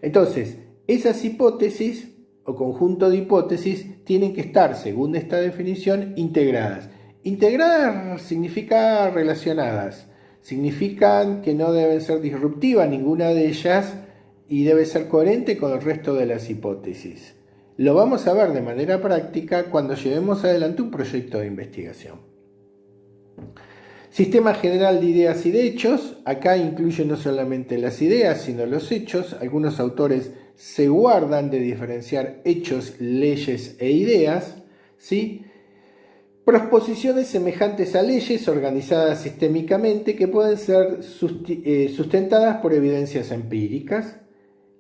Entonces, esas hipótesis o conjunto de hipótesis tienen que estar, según esta definición, integradas. Integradas significa relacionadas, significan que no deben ser disruptivas ninguna de ellas y debe ser coherente con el resto de las hipótesis. Lo vamos a ver de manera práctica cuando llevemos adelante un proyecto de investigación. Sistema general de ideas y de hechos. Acá incluye no solamente las ideas, sino los hechos. Algunos autores se guardan de diferenciar hechos, leyes e ideas, ¿sí? Proposiciones semejantes a leyes organizadas sistémicamente que pueden ser sustentadas por evidencias empíricas.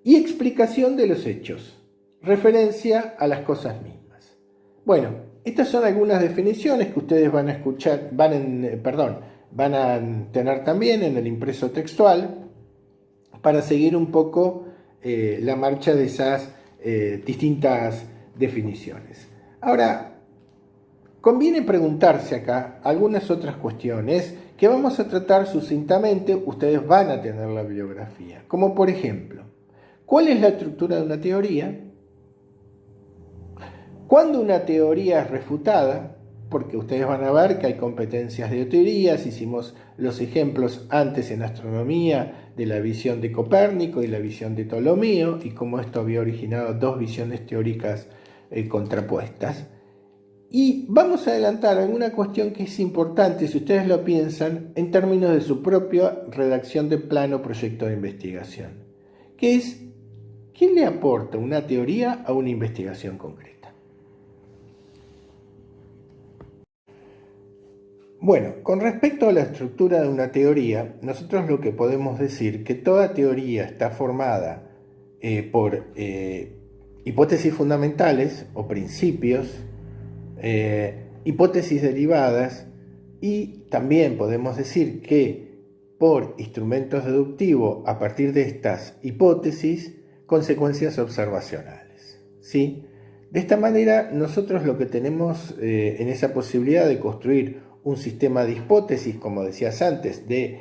Y explicación de los hechos, referencia a las cosas mismas. Bueno, estas son algunas definiciones que ustedes van a escuchar, van a tener también en el impreso textual para seguir un poco la marcha de esas distintas definiciones. Ahora, conviene preguntarse acá algunas otras cuestiones que vamos a tratar sucintamente. Ustedes van a tener la bibliografía, como por ejemplo, ¿cuál es la estructura de una teoría? Cuando una teoría es refutada, porque ustedes van a ver que hay competencias de teorías, hicimos los ejemplos antes en astronomía de la visión de Copérnico y la visión de Ptolomeo, y cómo esto había originado dos visiones teóricas contrapuestas. Y vamos a adelantar alguna cuestión que es importante, si ustedes lo piensan, en términos de su propia redacción de plano o proyecto de investigación, que es, ¿qué le aporta una teoría a una investigación concreta? Bueno, con respecto a la estructura de una teoría, nosotros lo que podemos decir que toda teoría está formada por hipótesis fundamentales o principios, hipótesis derivadas, y también podemos decir que por instrumentos deductivos a partir de estas hipótesis, consecuencias observacionales, ¿sí? De esta manera nosotros lo que tenemos en esa posibilidad de construir un sistema de hipótesis, como decíamos antes, de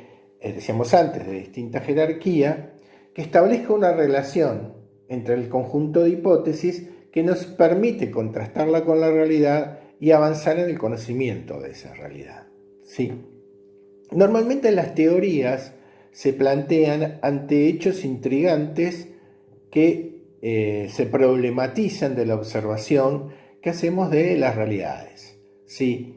distinta jerarquía, que establezca una relación entre el conjunto de hipótesis que nos permite contrastarla con la realidad y avanzar en el conocimiento de esa realidad. ¿Sí? Normalmente las teorías se plantean ante hechos intrigantes que se problematizan de la observación que hacemos de las realidades. ¿Sí?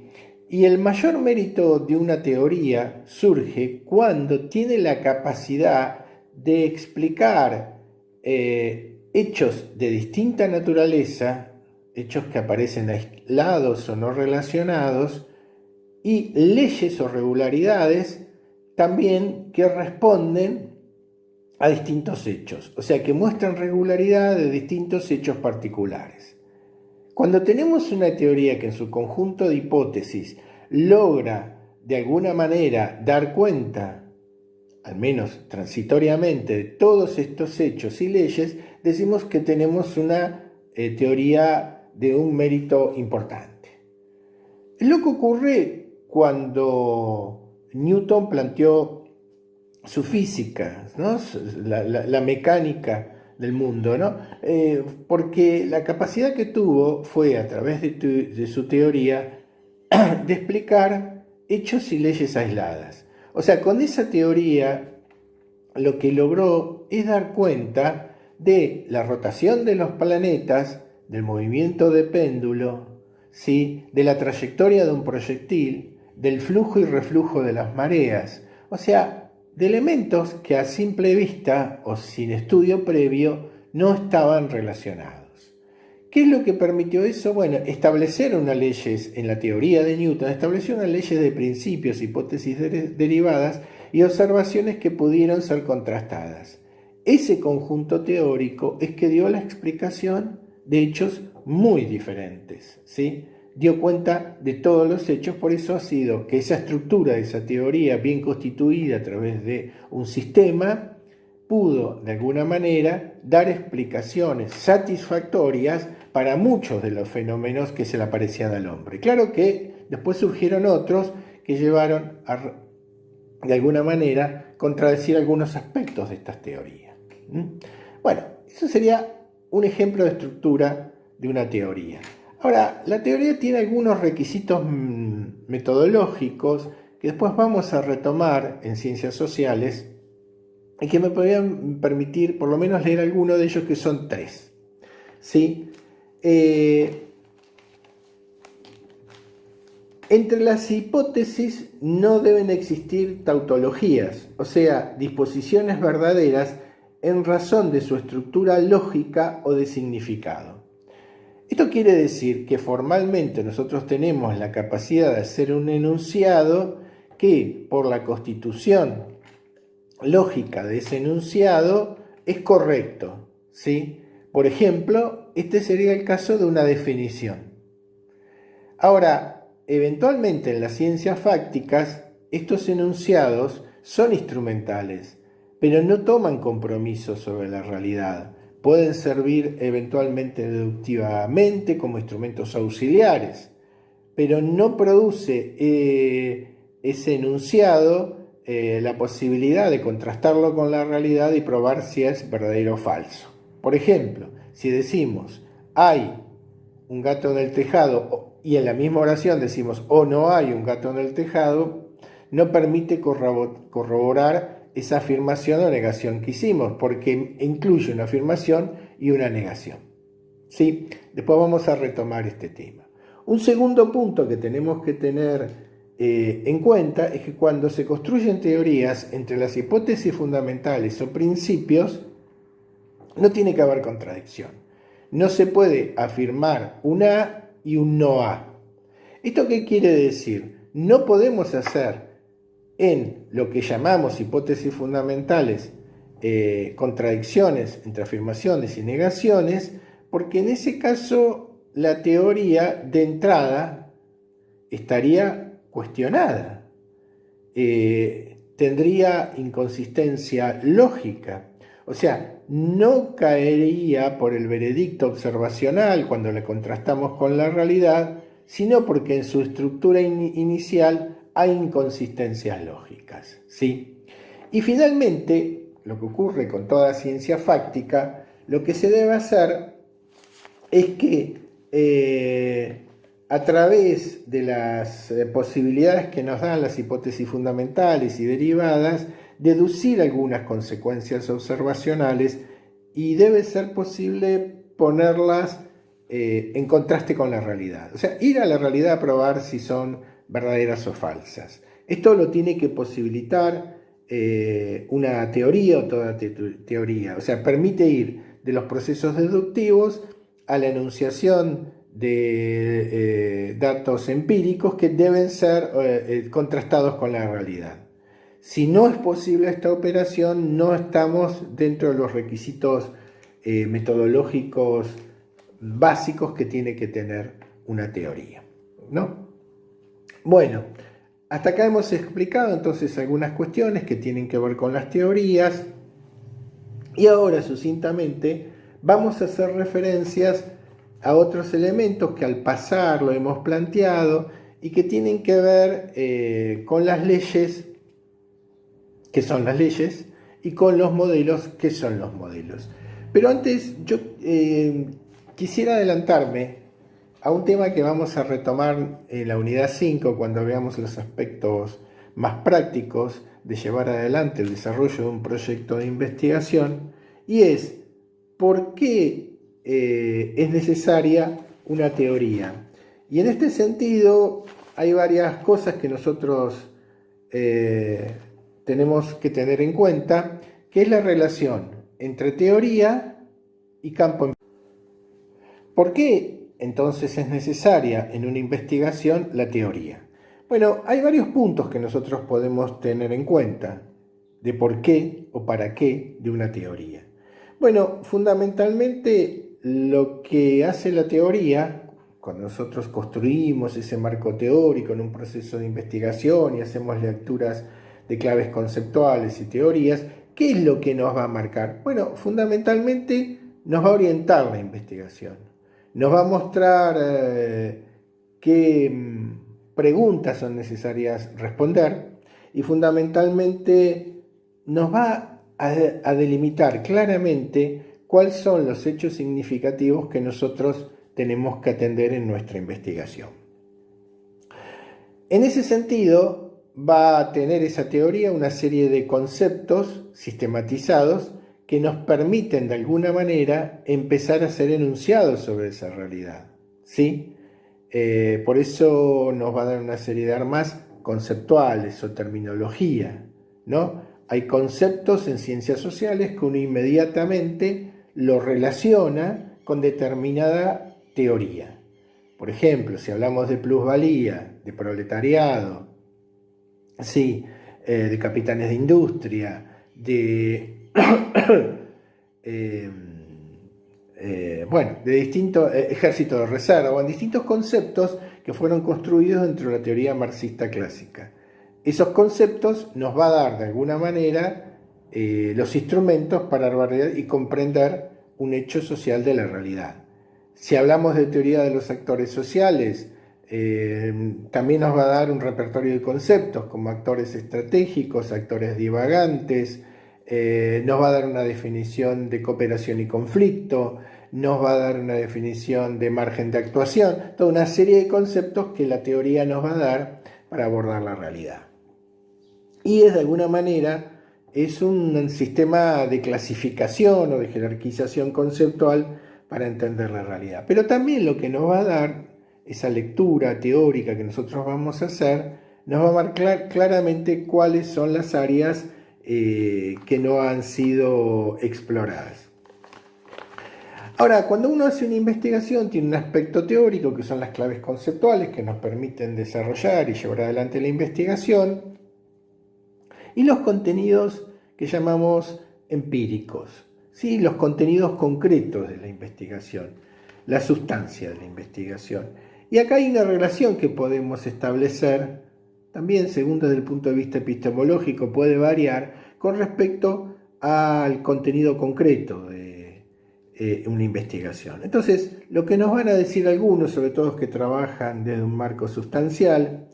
Y el mayor mérito de una teoría surge cuando tiene la capacidad de explicar hechos de distinta naturaleza, hechos que aparecen aislados o no relacionados, y leyes o regularidades también que responden a distintos hechos, o sea, que muestran regularidad de distintos hechos particulares. Cuando tenemos una teoría que en su conjunto de hipótesis logra de alguna manera dar cuenta, al menos transitoriamente, de todos estos hechos y leyes, decimos que tenemos una teoría de un mérito importante. Es lo que ocurre cuando Newton planteó su física, ¿no? la mecánica del mundo, ¿no? Porque la capacidad que tuvo fue, a través de su teoría, de explicar hechos y leyes aisladas. O sea, con esa teoría lo que logró es dar cuenta de la rotación de los planetas, del movimiento de péndulo, ¿sí? De la trayectoria de un proyectil, del flujo y reflujo de las mareas, o sea, de elementos que a simple vista o sin estudio previo no estaban relacionados. ¿Qué es lo que permitió eso? Bueno, establecer unas leyes, en la teoría de Newton, estableció unas leyes de principios, hipótesis derivadas y observaciones que pudieron ser contrastadas. Ese conjunto teórico es que dio la explicación de hechos muy diferentes, ¿sí? Dio cuenta de todos los hechos, por eso ha sido que esa estructura de esa teoría bien constituida a través de un sistema pudo de alguna manera dar explicaciones satisfactorias para muchos de los fenómenos que se le aparecían al hombre. Claro que después surgieron otros que llevaron a, de alguna manera, contradecir algunos aspectos de estas teorías. Bueno, eso sería un ejemplo de estructura de una teoría. Ahora, la teoría tiene algunos requisitos metodológicos que después vamos a retomar en ciencias sociales y que me podrían permitir por lo menos leer algunos de ellos, que son 3. ¿Sí? Entre las hipótesis no deben existir tautologías, o sea, disposiciones verdaderas en razón de su estructura lógica o de significado. Esto quiere decir que formalmente nosotros tenemos la capacidad de hacer un enunciado que, por la constitución lógica de ese enunciado, es correcto, ¿sí? Por ejemplo, este sería el caso de una definición. Ahora, eventualmente en las ciencias fácticas, estos enunciados son instrumentales, pero no toman compromiso sobre la realidad. Pueden servir eventualmente deductivamente como instrumentos auxiliares, pero no produce ese enunciado la posibilidad de contrastarlo con la realidad y probar si es verdadero o falso. Por ejemplo, si decimos hay un gato en el tejado y en la misma oración decimos o no hay un gato en el tejado, no permite corroborar esa afirmación o negación que hicimos, porque incluye una afirmación y una negación. ¿Sí? Después vamos a retomar este tema. Un segundo punto que tenemos que tener en cuenta es que cuando se construyen teorías entre las hipótesis fundamentales o principios, no tiene que haber contradicción. No se puede afirmar un A y un no A. ¿Esto qué quiere decir? No podemos hacer en lo que llamamos hipótesis fundamentales contradicciones entre afirmaciones y negaciones, porque en ese caso la teoría de entrada estaría cuestionada, tendría inconsistencia lógica, o sea, no caería por el veredicto observacional cuando la contrastamos con la realidad, sino porque en su estructura inicial hay inconsistencias lógicas, ¿sí? Y finalmente, lo que ocurre con toda ciencia fáctica, lo que se debe hacer es que a través de las posibilidades que nos dan las hipótesis fundamentales y derivadas, deducir algunas consecuencias observacionales y debe ser posible ponerlas en contraste con la realidad. O sea, ir a la realidad a probar si son verdaderas o falsas. Esto lo tiene que posibilitar una teoría o toda teoría. O sea, permite ir de los procesos deductivos a la enunciación de datos empíricos que deben ser contrastados con la realidad. Si no es posible esta operación, no estamos dentro de los requisitos metodológicos básicos que tiene que tener una teoría, ¿no? Bueno, hasta acá hemos explicado entonces algunas cuestiones que tienen que ver con las teorías y ahora sucintamente vamos a hacer referencias a otros elementos que al pasar lo hemos planteado y que tienen que ver con las leyes, que son las leyes, y con los modelos, que son los modelos. Pero antes yo quisiera adelantarme a un tema que vamos a retomar en la unidad 5 cuando veamos los aspectos más prácticos de llevar adelante el desarrollo de un proyecto de investigación, y es ¿por qué es necesaria una teoría? Y en este sentido hay varias cosas que nosotros tenemos que tener en cuenta, que es la relación entre teoría y campo. ¿Por qué entonces es necesaria en una investigación la teoría? Bueno, hay varios puntos que nosotros podemos tener en cuenta de por qué o para qué de una teoría. Bueno, fundamentalmente lo que hace la teoría, cuando nosotros construimos ese marco teórico en un proceso de investigación y hacemos lecturas de claves conceptuales y teorías, ¿qué es lo que nos va a marcar? Bueno, fundamentalmente nos va a orientar la investigación, nos va a mostrar qué preguntas son necesarias responder y fundamentalmente nos va a delimitar claramente cuáles son los hechos significativos que nosotros tenemos que atender en nuestra investigación. En ese sentido, va a tener esa teoría una serie de conceptos sistematizados que nos permiten de alguna manera empezar a hacer enunciados sobre esa realidad, ¿sí? Por eso nos va a dar una serie de armas conceptuales o terminología, ¿no? Hay conceptos en ciencias sociales que uno inmediatamente lo relaciona con determinada teoría. Por ejemplo, si hablamos de plusvalía, de proletariado, sí, de capitanes de industria, de de distintos ejércitos de reserva, en distintos conceptos que fueron construidos dentro de la teoría marxista clásica. Esos conceptos nos va a dar de alguna manera los instrumentos para abordar y comprender un hecho social de la realidad. Si hablamos de teoría de los actores sociales, también nos va a dar un repertorio de conceptos como actores estratégicos, actores divagantes, nos va a dar una definición de cooperación y conflicto, nos va a dar una definición de margen de actuación, toda una serie de conceptos que la teoría nos va a dar para abordar la realidad. Y de alguna manera es un sistema de clasificación o de jerarquización conceptual para entender la realidad. Pero también lo que nos va a dar esa lectura teórica que nosotros vamos a hacer, nos va a marcar claramente cuáles son las áreas que no han sido exploradas. Ahora, cuando uno hace una investigación, tiene un aspecto teórico, que son las claves conceptuales que nos permiten desarrollar y llevar adelante la investigación, y los contenidos que llamamos empíricos, ¿sí? Los contenidos concretos de la investigación, la sustancia de la investigación. Y acá hay una relación que podemos establecer, también según desde el punto de vista epistemológico puede variar, con respecto al contenido concreto de una investigación. Entonces, lo que nos van a decir algunos, sobre todo los que trabajan desde un marco sustancial,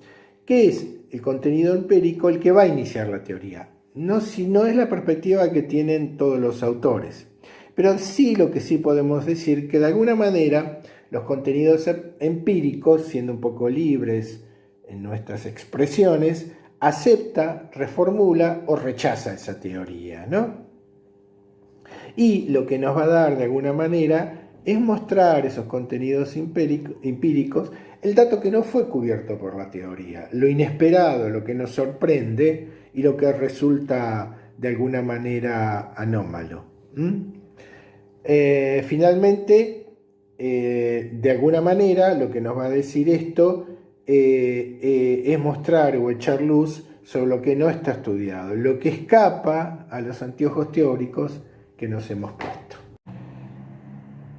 ¿qué es el contenido empírico? El que va a iniciar la teoría. No es la perspectiva que tienen todos los autores, pero sí lo que sí podemos decir que de alguna manera los contenidos empíricos, siendo un poco libres en nuestras expresiones, acepta, reformula o rechaza esa teoría, ¿no? Y lo que nos va a dar de alguna manera es mostrar esos contenidos empíricos, el dato que no fue cubierto por la teoría, lo inesperado, lo que nos sorprende y lo que resulta de alguna manera anómalo. Finalmente, de alguna manera, lo que nos va a decir esto es mostrar o echar luz sobre lo que no está estudiado, lo que escapa a los anteojos teóricos que nos hemos puesto.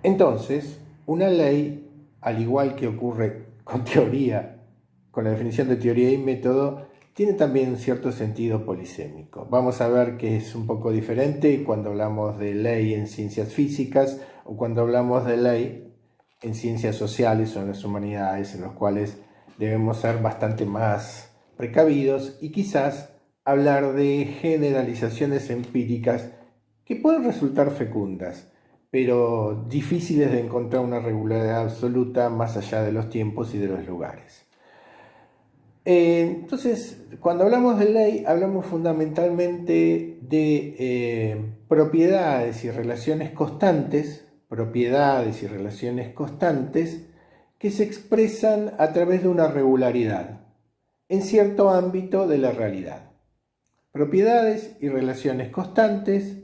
Entonces, una ley, al igual que ocurre con teoría, con la definición de teoría y método, tiene también un cierto sentido polisémico. Vamos a ver que es un poco diferente cuando hablamos de ley en ciencias físicas o cuando hablamos de ley en ciencias sociales o en las humanidades, en los cuales debemos ser bastante más precavidos y quizás hablar de generalizaciones empíricas que pueden resultar fecundas, pero difíciles de encontrar una regularidad absoluta más allá de los tiempos y de los lugares. Entonces, cuando hablamos de ley, hablamos fundamentalmente de propiedades y relaciones constantes que se expresan a través de una regularidad en cierto ámbito de la realidad. Propiedades y relaciones constantes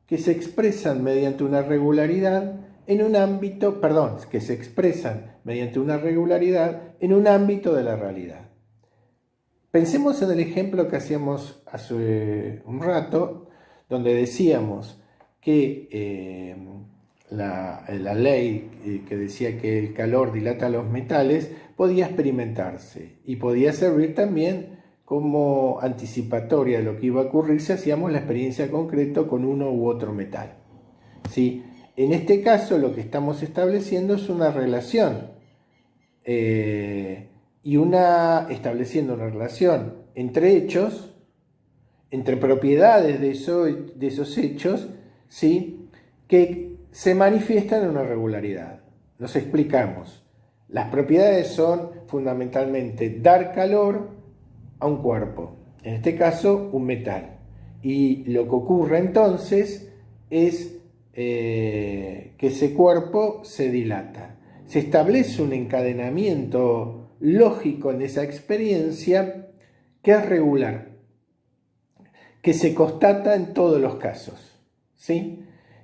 que se expresan mediante una regularidad en un ámbito, que se expresan mediante una regularidad en un ámbito de la realidad. Pensemos en el ejemplo que hacíamos hace un rato, donde decíamos que la ley que decía que el calor dilata los metales podía experimentarse y podía servir también como anticipatoria de lo que iba a ocurrir si hacíamos la experiencia concreta con uno u otro metal. ¿Sí? En este caso lo que estamos estableciendo es una relación estableciendo una relación entre hechos, entre propiedades de esos hechos, ¿sí? Que se manifiestan en una regularidad. Nos explicamos. Las propiedades son fundamentalmente dar calor a un cuerpo, en este caso un metal. Y lo que ocurre entonces es que ese cuerpo se dilata. Se establece un encadenamiento lógico en esa experiencia que es regular, que se constata en todos los casos, ¿sí?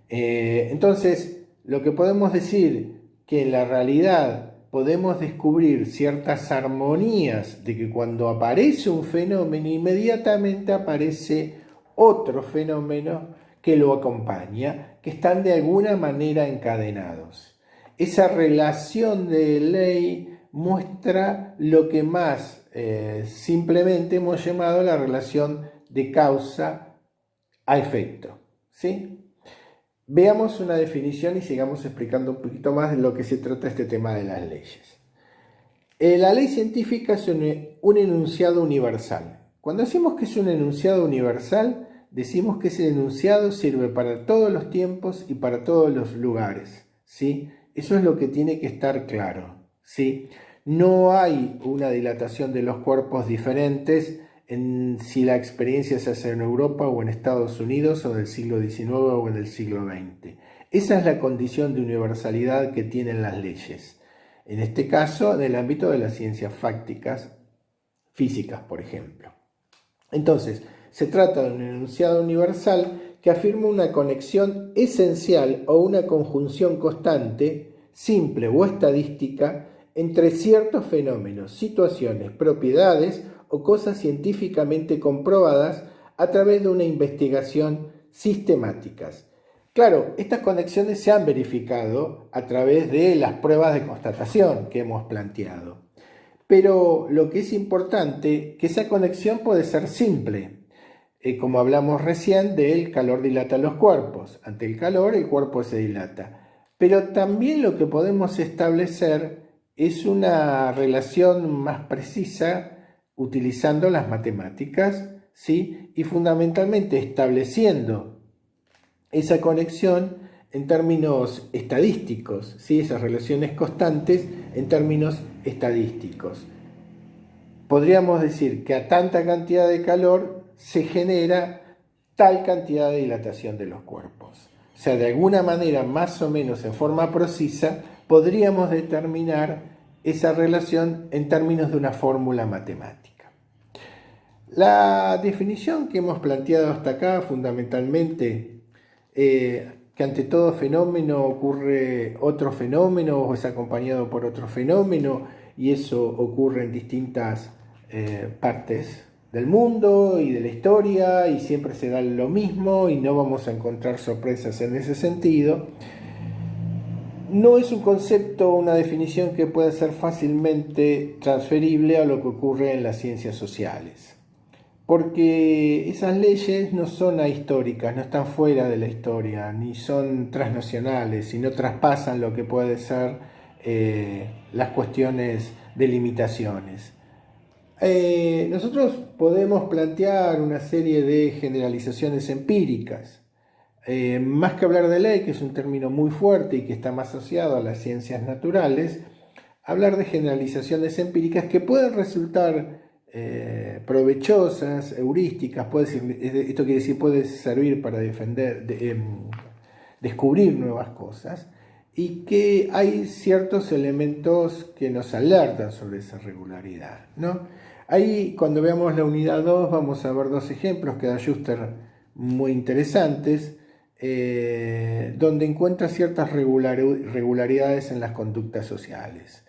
Entonces, lo que podemos decir que en la realidad podemos descubrir ciertas armonías de que cuando aparece un fenómeno, inmediatamente aparece otro fenómeno que lo acompaña, que están de alguna manera encadenados. Esa relación de ley muestra lo que más simplemente hemos llamado la relación de causa a efecto, ¿sí? Veamos una definición y sigamos explicando un poquito más de lo que se trata este tema de las leyes. La ley científica es un enunciado universal. Cuando decimos que es un enunciado universal, decimos que ese enunciado sirve para todos los tiempos y para todos los lugares, ¿sí? Eso es lo que tiene que estar claro, ¿sí? No hay una dilatación de los cuerpos diferentes en si la experiencia se hace en Europa o en Estados Unidos o del siglo XIX o en el siglo XX. Esa es la condición de universalidad que tienen las leyes. En este caso, en el ámbito de las ciencias fácticas, físicas, por ejemplo. Entonces, se trata de un enunciado universal que afirma una conexión esencial o una conjunción constante, simple o estadística, entre ciertos fenómenos, situaciones, propiedades o cosas científicamente comprobadas a través de una investigación sistemáticas. Claro, estas conexiones se han verificado a través de las pruebas de constatación que hemos planteado. Pero lo que es importante, que esa conexión puede ser simple, como hablamos recién del calor dilata los cuerpos. Ante el calor el cuerpo se dilata. Pero también lo que podemos establecer es una relación más precisa utilizando las matemáticas, ¿sí? Y fundamentalmente estableciendo esa conexión en términos estadísticos, ¿sí? Esas relaciones constantes en términos estadísticos. Podríamos decir que a tanta cantidad de calor se genera tal cantidad de dilatación de los cuerpos. O sea, de alguna manera, más o menos en forma precisa, podríamos determinar esa relación en términos de una fórmula matemática. La definición que hemos planteado hasta acá, fundamentalmente, que ante todo fenómeno ocurre otro fenómeno o es acompañado por otro fenómeno, y eso ocurre en distintas partes del mundo y de la historia, y siempre se da lo mismo y no vamos a encontrar sorpresas en ese sentido. No es un concepto, una definición que pueda ser fácilmente transferible a lo que ocurre en las ciencias sociales, porque esas leyes no son ahistóricas, no están fuera de la historia, ni son transnacionales, sino traspasan lo que puede ser las cuestiones de limitaciones. Nosotros podemos plantear una serie de generalizaciones empíricas, más que hablar de ley, que es un término muy fuerte y que está más asociado a las ciencias naturales, hablar de generalizaciones empíricas que pueden resultar provechosas, heurísticas, esto quiere decir puede servir para descubrir nuevas cosas, y que hay ciertos elementos que nos alertan sobre esa regularidad, ¿no? Ahí, cuando veamos la unidad 2, vamos a ver dos ejemplos que da Schuster muy interesantes, donde encuentra ciertas regularidades en las conductas sociales.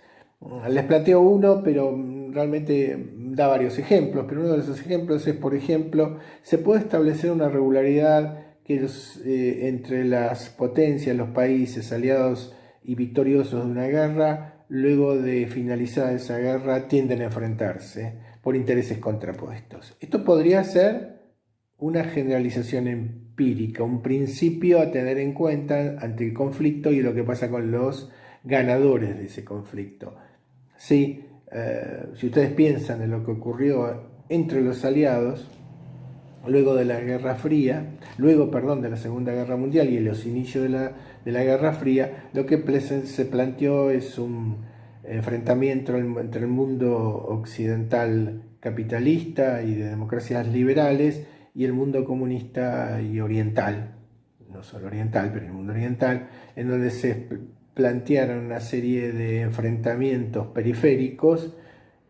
Les planteo uno, pero realmente da varios ejemplos, pero uno de esos ejemplos es, por ejemplo, se puede establecer una regularidad que entre las potencias, los países aliados y victoriosos de una guerra, luego de finalizar esa guerra, tienden a enfrentarse por intereses contrapuestos. Esto podría ser una generalización empírica, un principio a tener en cuenta ante el conflicto y lo que pasa con los ganadores de ese conflicto. Sí, si ustedes piensan en lo que ocurrió entre los aliados, luego de la Guerra Fría, de la Segunda Guerra Mundial y los inicios de la Guerra Fría, lo que se planteó es un enfrentamiento entre el mundo occidental capitalista y de democracias liberales y el mundo comunista y oriental, no solo oriental, pero el mundo oriental, en donde se plantearon una serie de enfrentamientos periféricos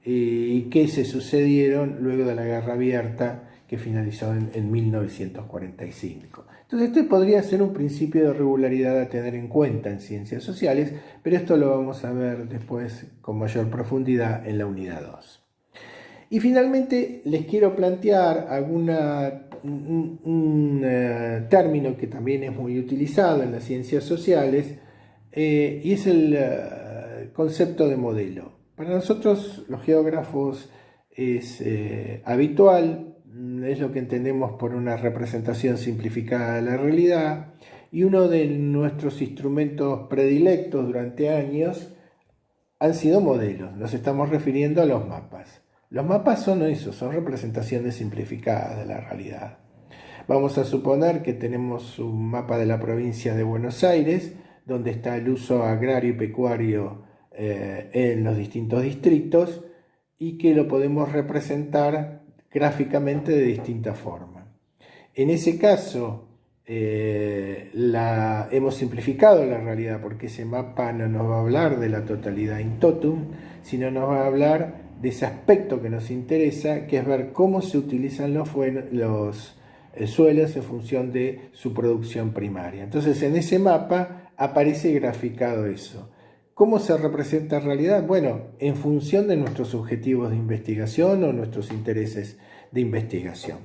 y que se sucedieron luego de la Guerra Abierta, que finalizó en 1945. Entonces este podría ser un principio de regularidad a tener en cuenta en ciencias sociales, pero esto lo vamos a ver después con mayor profundidad en la unidad 2. Y finalmente les quiero plantear un término que también es muy utilizado en las ciencias sociales, y es el concepto de modelo. Para nosotros los geógrafos es habitual, es lo que entendemos por una representación simplificada de la realidad, y uno de nuestros instrumentos predilectos durante años han sido modelos. Nos estamos refiriendo a los mapas. Los mapas son eso, son representaciones simplificadas de la realidad. Vamos a suponer que tenemos un mapa de la provincia de Buenos Aires, dónde está el uso agrario y pecuario en los distintos distritos y que lo podemos representar gráficamente de distintas formas. En ese caso, hemos simplificado la realidad porque ese mapa no nos va a hablar de la totalidad in totum, sino nos va a hablar de ese aspecto que nos interesa, que es ver cómo se utilizan los suelos en función de su producción primaria. Entonces, en ese mapa aparece graficado eso. ¿Cómo se representa en realidad? Bueno, en función de nuestros objetivos de investigación o nuestros intereses de investigación.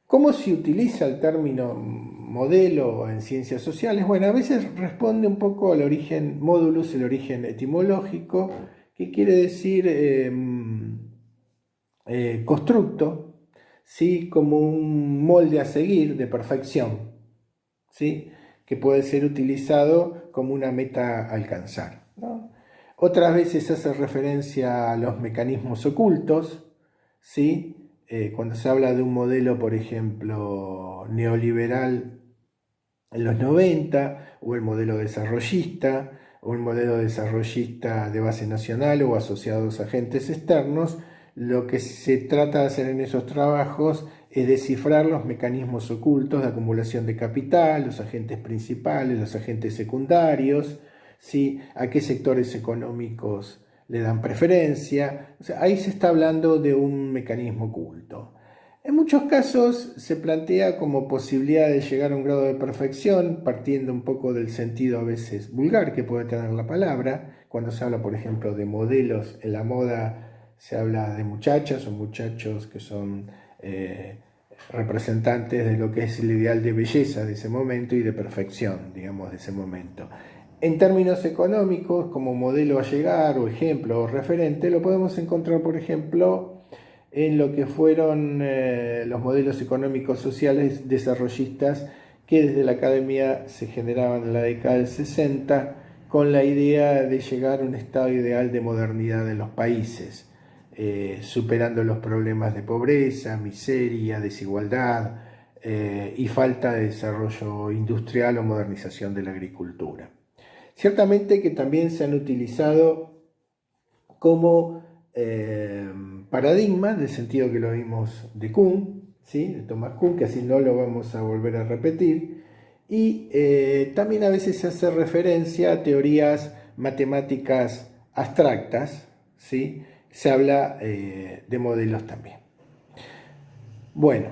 ¿Cómo se utiliza el término modelo en ciencias sociales? Bueno, a veces responde un poco al origen modulus, el origen etimológico, que quiere decir constructo, ¿sí? Como un molde a seguir de perfección, ¿sí? Que puede ser utilizado como una meta a alcanzar, ¿no? Otras veces hace referencia a los mecanismos ocultos, ¿sí? Cuando se habla de un modelo, por ejemplo, neoliberal en los 90, o el modelo desarrollista, o el modelo desarrollista de base nacional o asociados a agentes externos, lo que se trata de hacer en esos trabajos es descifrar los mecanismos ocultos de acumulación de capital, los agentes principales, los agentes secundarios, ¿sí? A qué sectores económicos le dan preferencia. O sea, ahí se está hablando de un mecanismo oculto. En muchos casos se plantea como posibilidad de llegar a un grado de perfección, partiendo un poco del sentido a veces vulgar que puede tener la palabra. Cuando se habla, por ejemplo, de modelos en la moda, se habla de muchachas o muchachos que son representantes de lo que es el ideal de belleza de ese momento y de perfección, digamos, de ese momento. En términos económicos, como modelo a llegar o ejemplo o referente, lo podemos encontrar, por ejemplo, en lo que fueron los modelos económicos sociales desarrollistas que desde la academia se generaban en la década del 60 con la idea de llegar a un estado ideal de modernidad en los países, superando los problemas de pobreza, miseria, desigualdad y falta de desarrollo industrial o modernización de la agricultura. Ciertamente que también se han utilizado como paradigma, en el sentido que lo vimos de Kuhn, ¿sí? De Thomas Kuhn, que así no lo vamos a volver a repetir, y también a veces se hace referencia a teorías matemáticas abstractas, ¿sí? Se habla de modelos también. Bueno,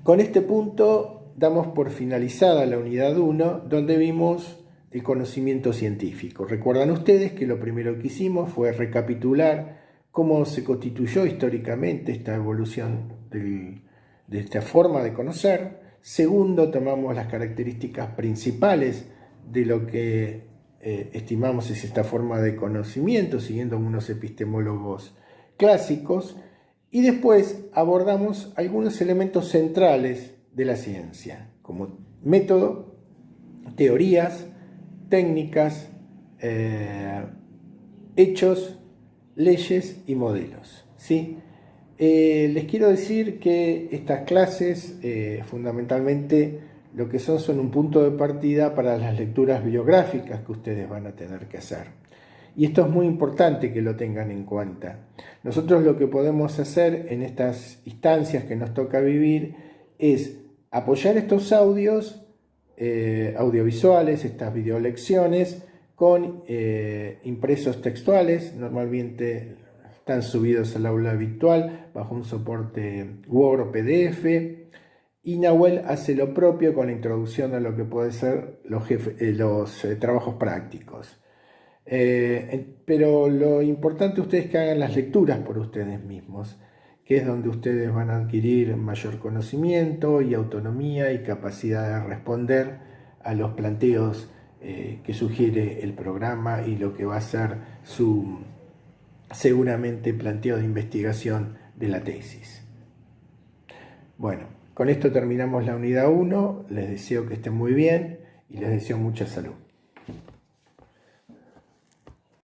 con este punto damos por finalizada la unidad 1, donde vimos el conocimiento científico. Recuerdan ustedes que lo primero que hicimos fue recapitular cómo se constituyó históricamente esta evolución de esta forma de conocer. Segundo, tomamos las características principales de lo que estimamos es esta forma de conocimiento, siguiendo unos epistemólogos clásicos. Y después abordamos algunos elementos centrales de la ciencia, como método, teorías, técnicas, hechos, leyes y modelos, ¿sí? Les quiero decir que estas clases fundamentalmente lo que son un punto de partida para las lecturas bibliográficas que ustedes van a tener que hacer. Y esto es muy importante que lo tengan en cuenta. Nosotros lo que podemos hacer en estas instancias que nos toca vivir es apoyar estos audios audiovisuales, estas videolecciones, con impresos textuales. Normalmente están subidos al aula virtual bajo un soporte Word o PDF. Y Nahuel hace lo propio con la introducción a lo que pueden ser los trabajos prácticos. Pero lo importante ustedes es que hagan las lecturas por ustedes mismos, que es donde ustedes van a adquirir mayor conocimiento y autonomía y capacidad de responder a los planteos que sugiere el programa y lo que va a ser su seguramente planteo de investigación de la tesis. Bueno, con esto terminamos la unidad 1, les deseo que estén muy bien y les deseo mucha salud.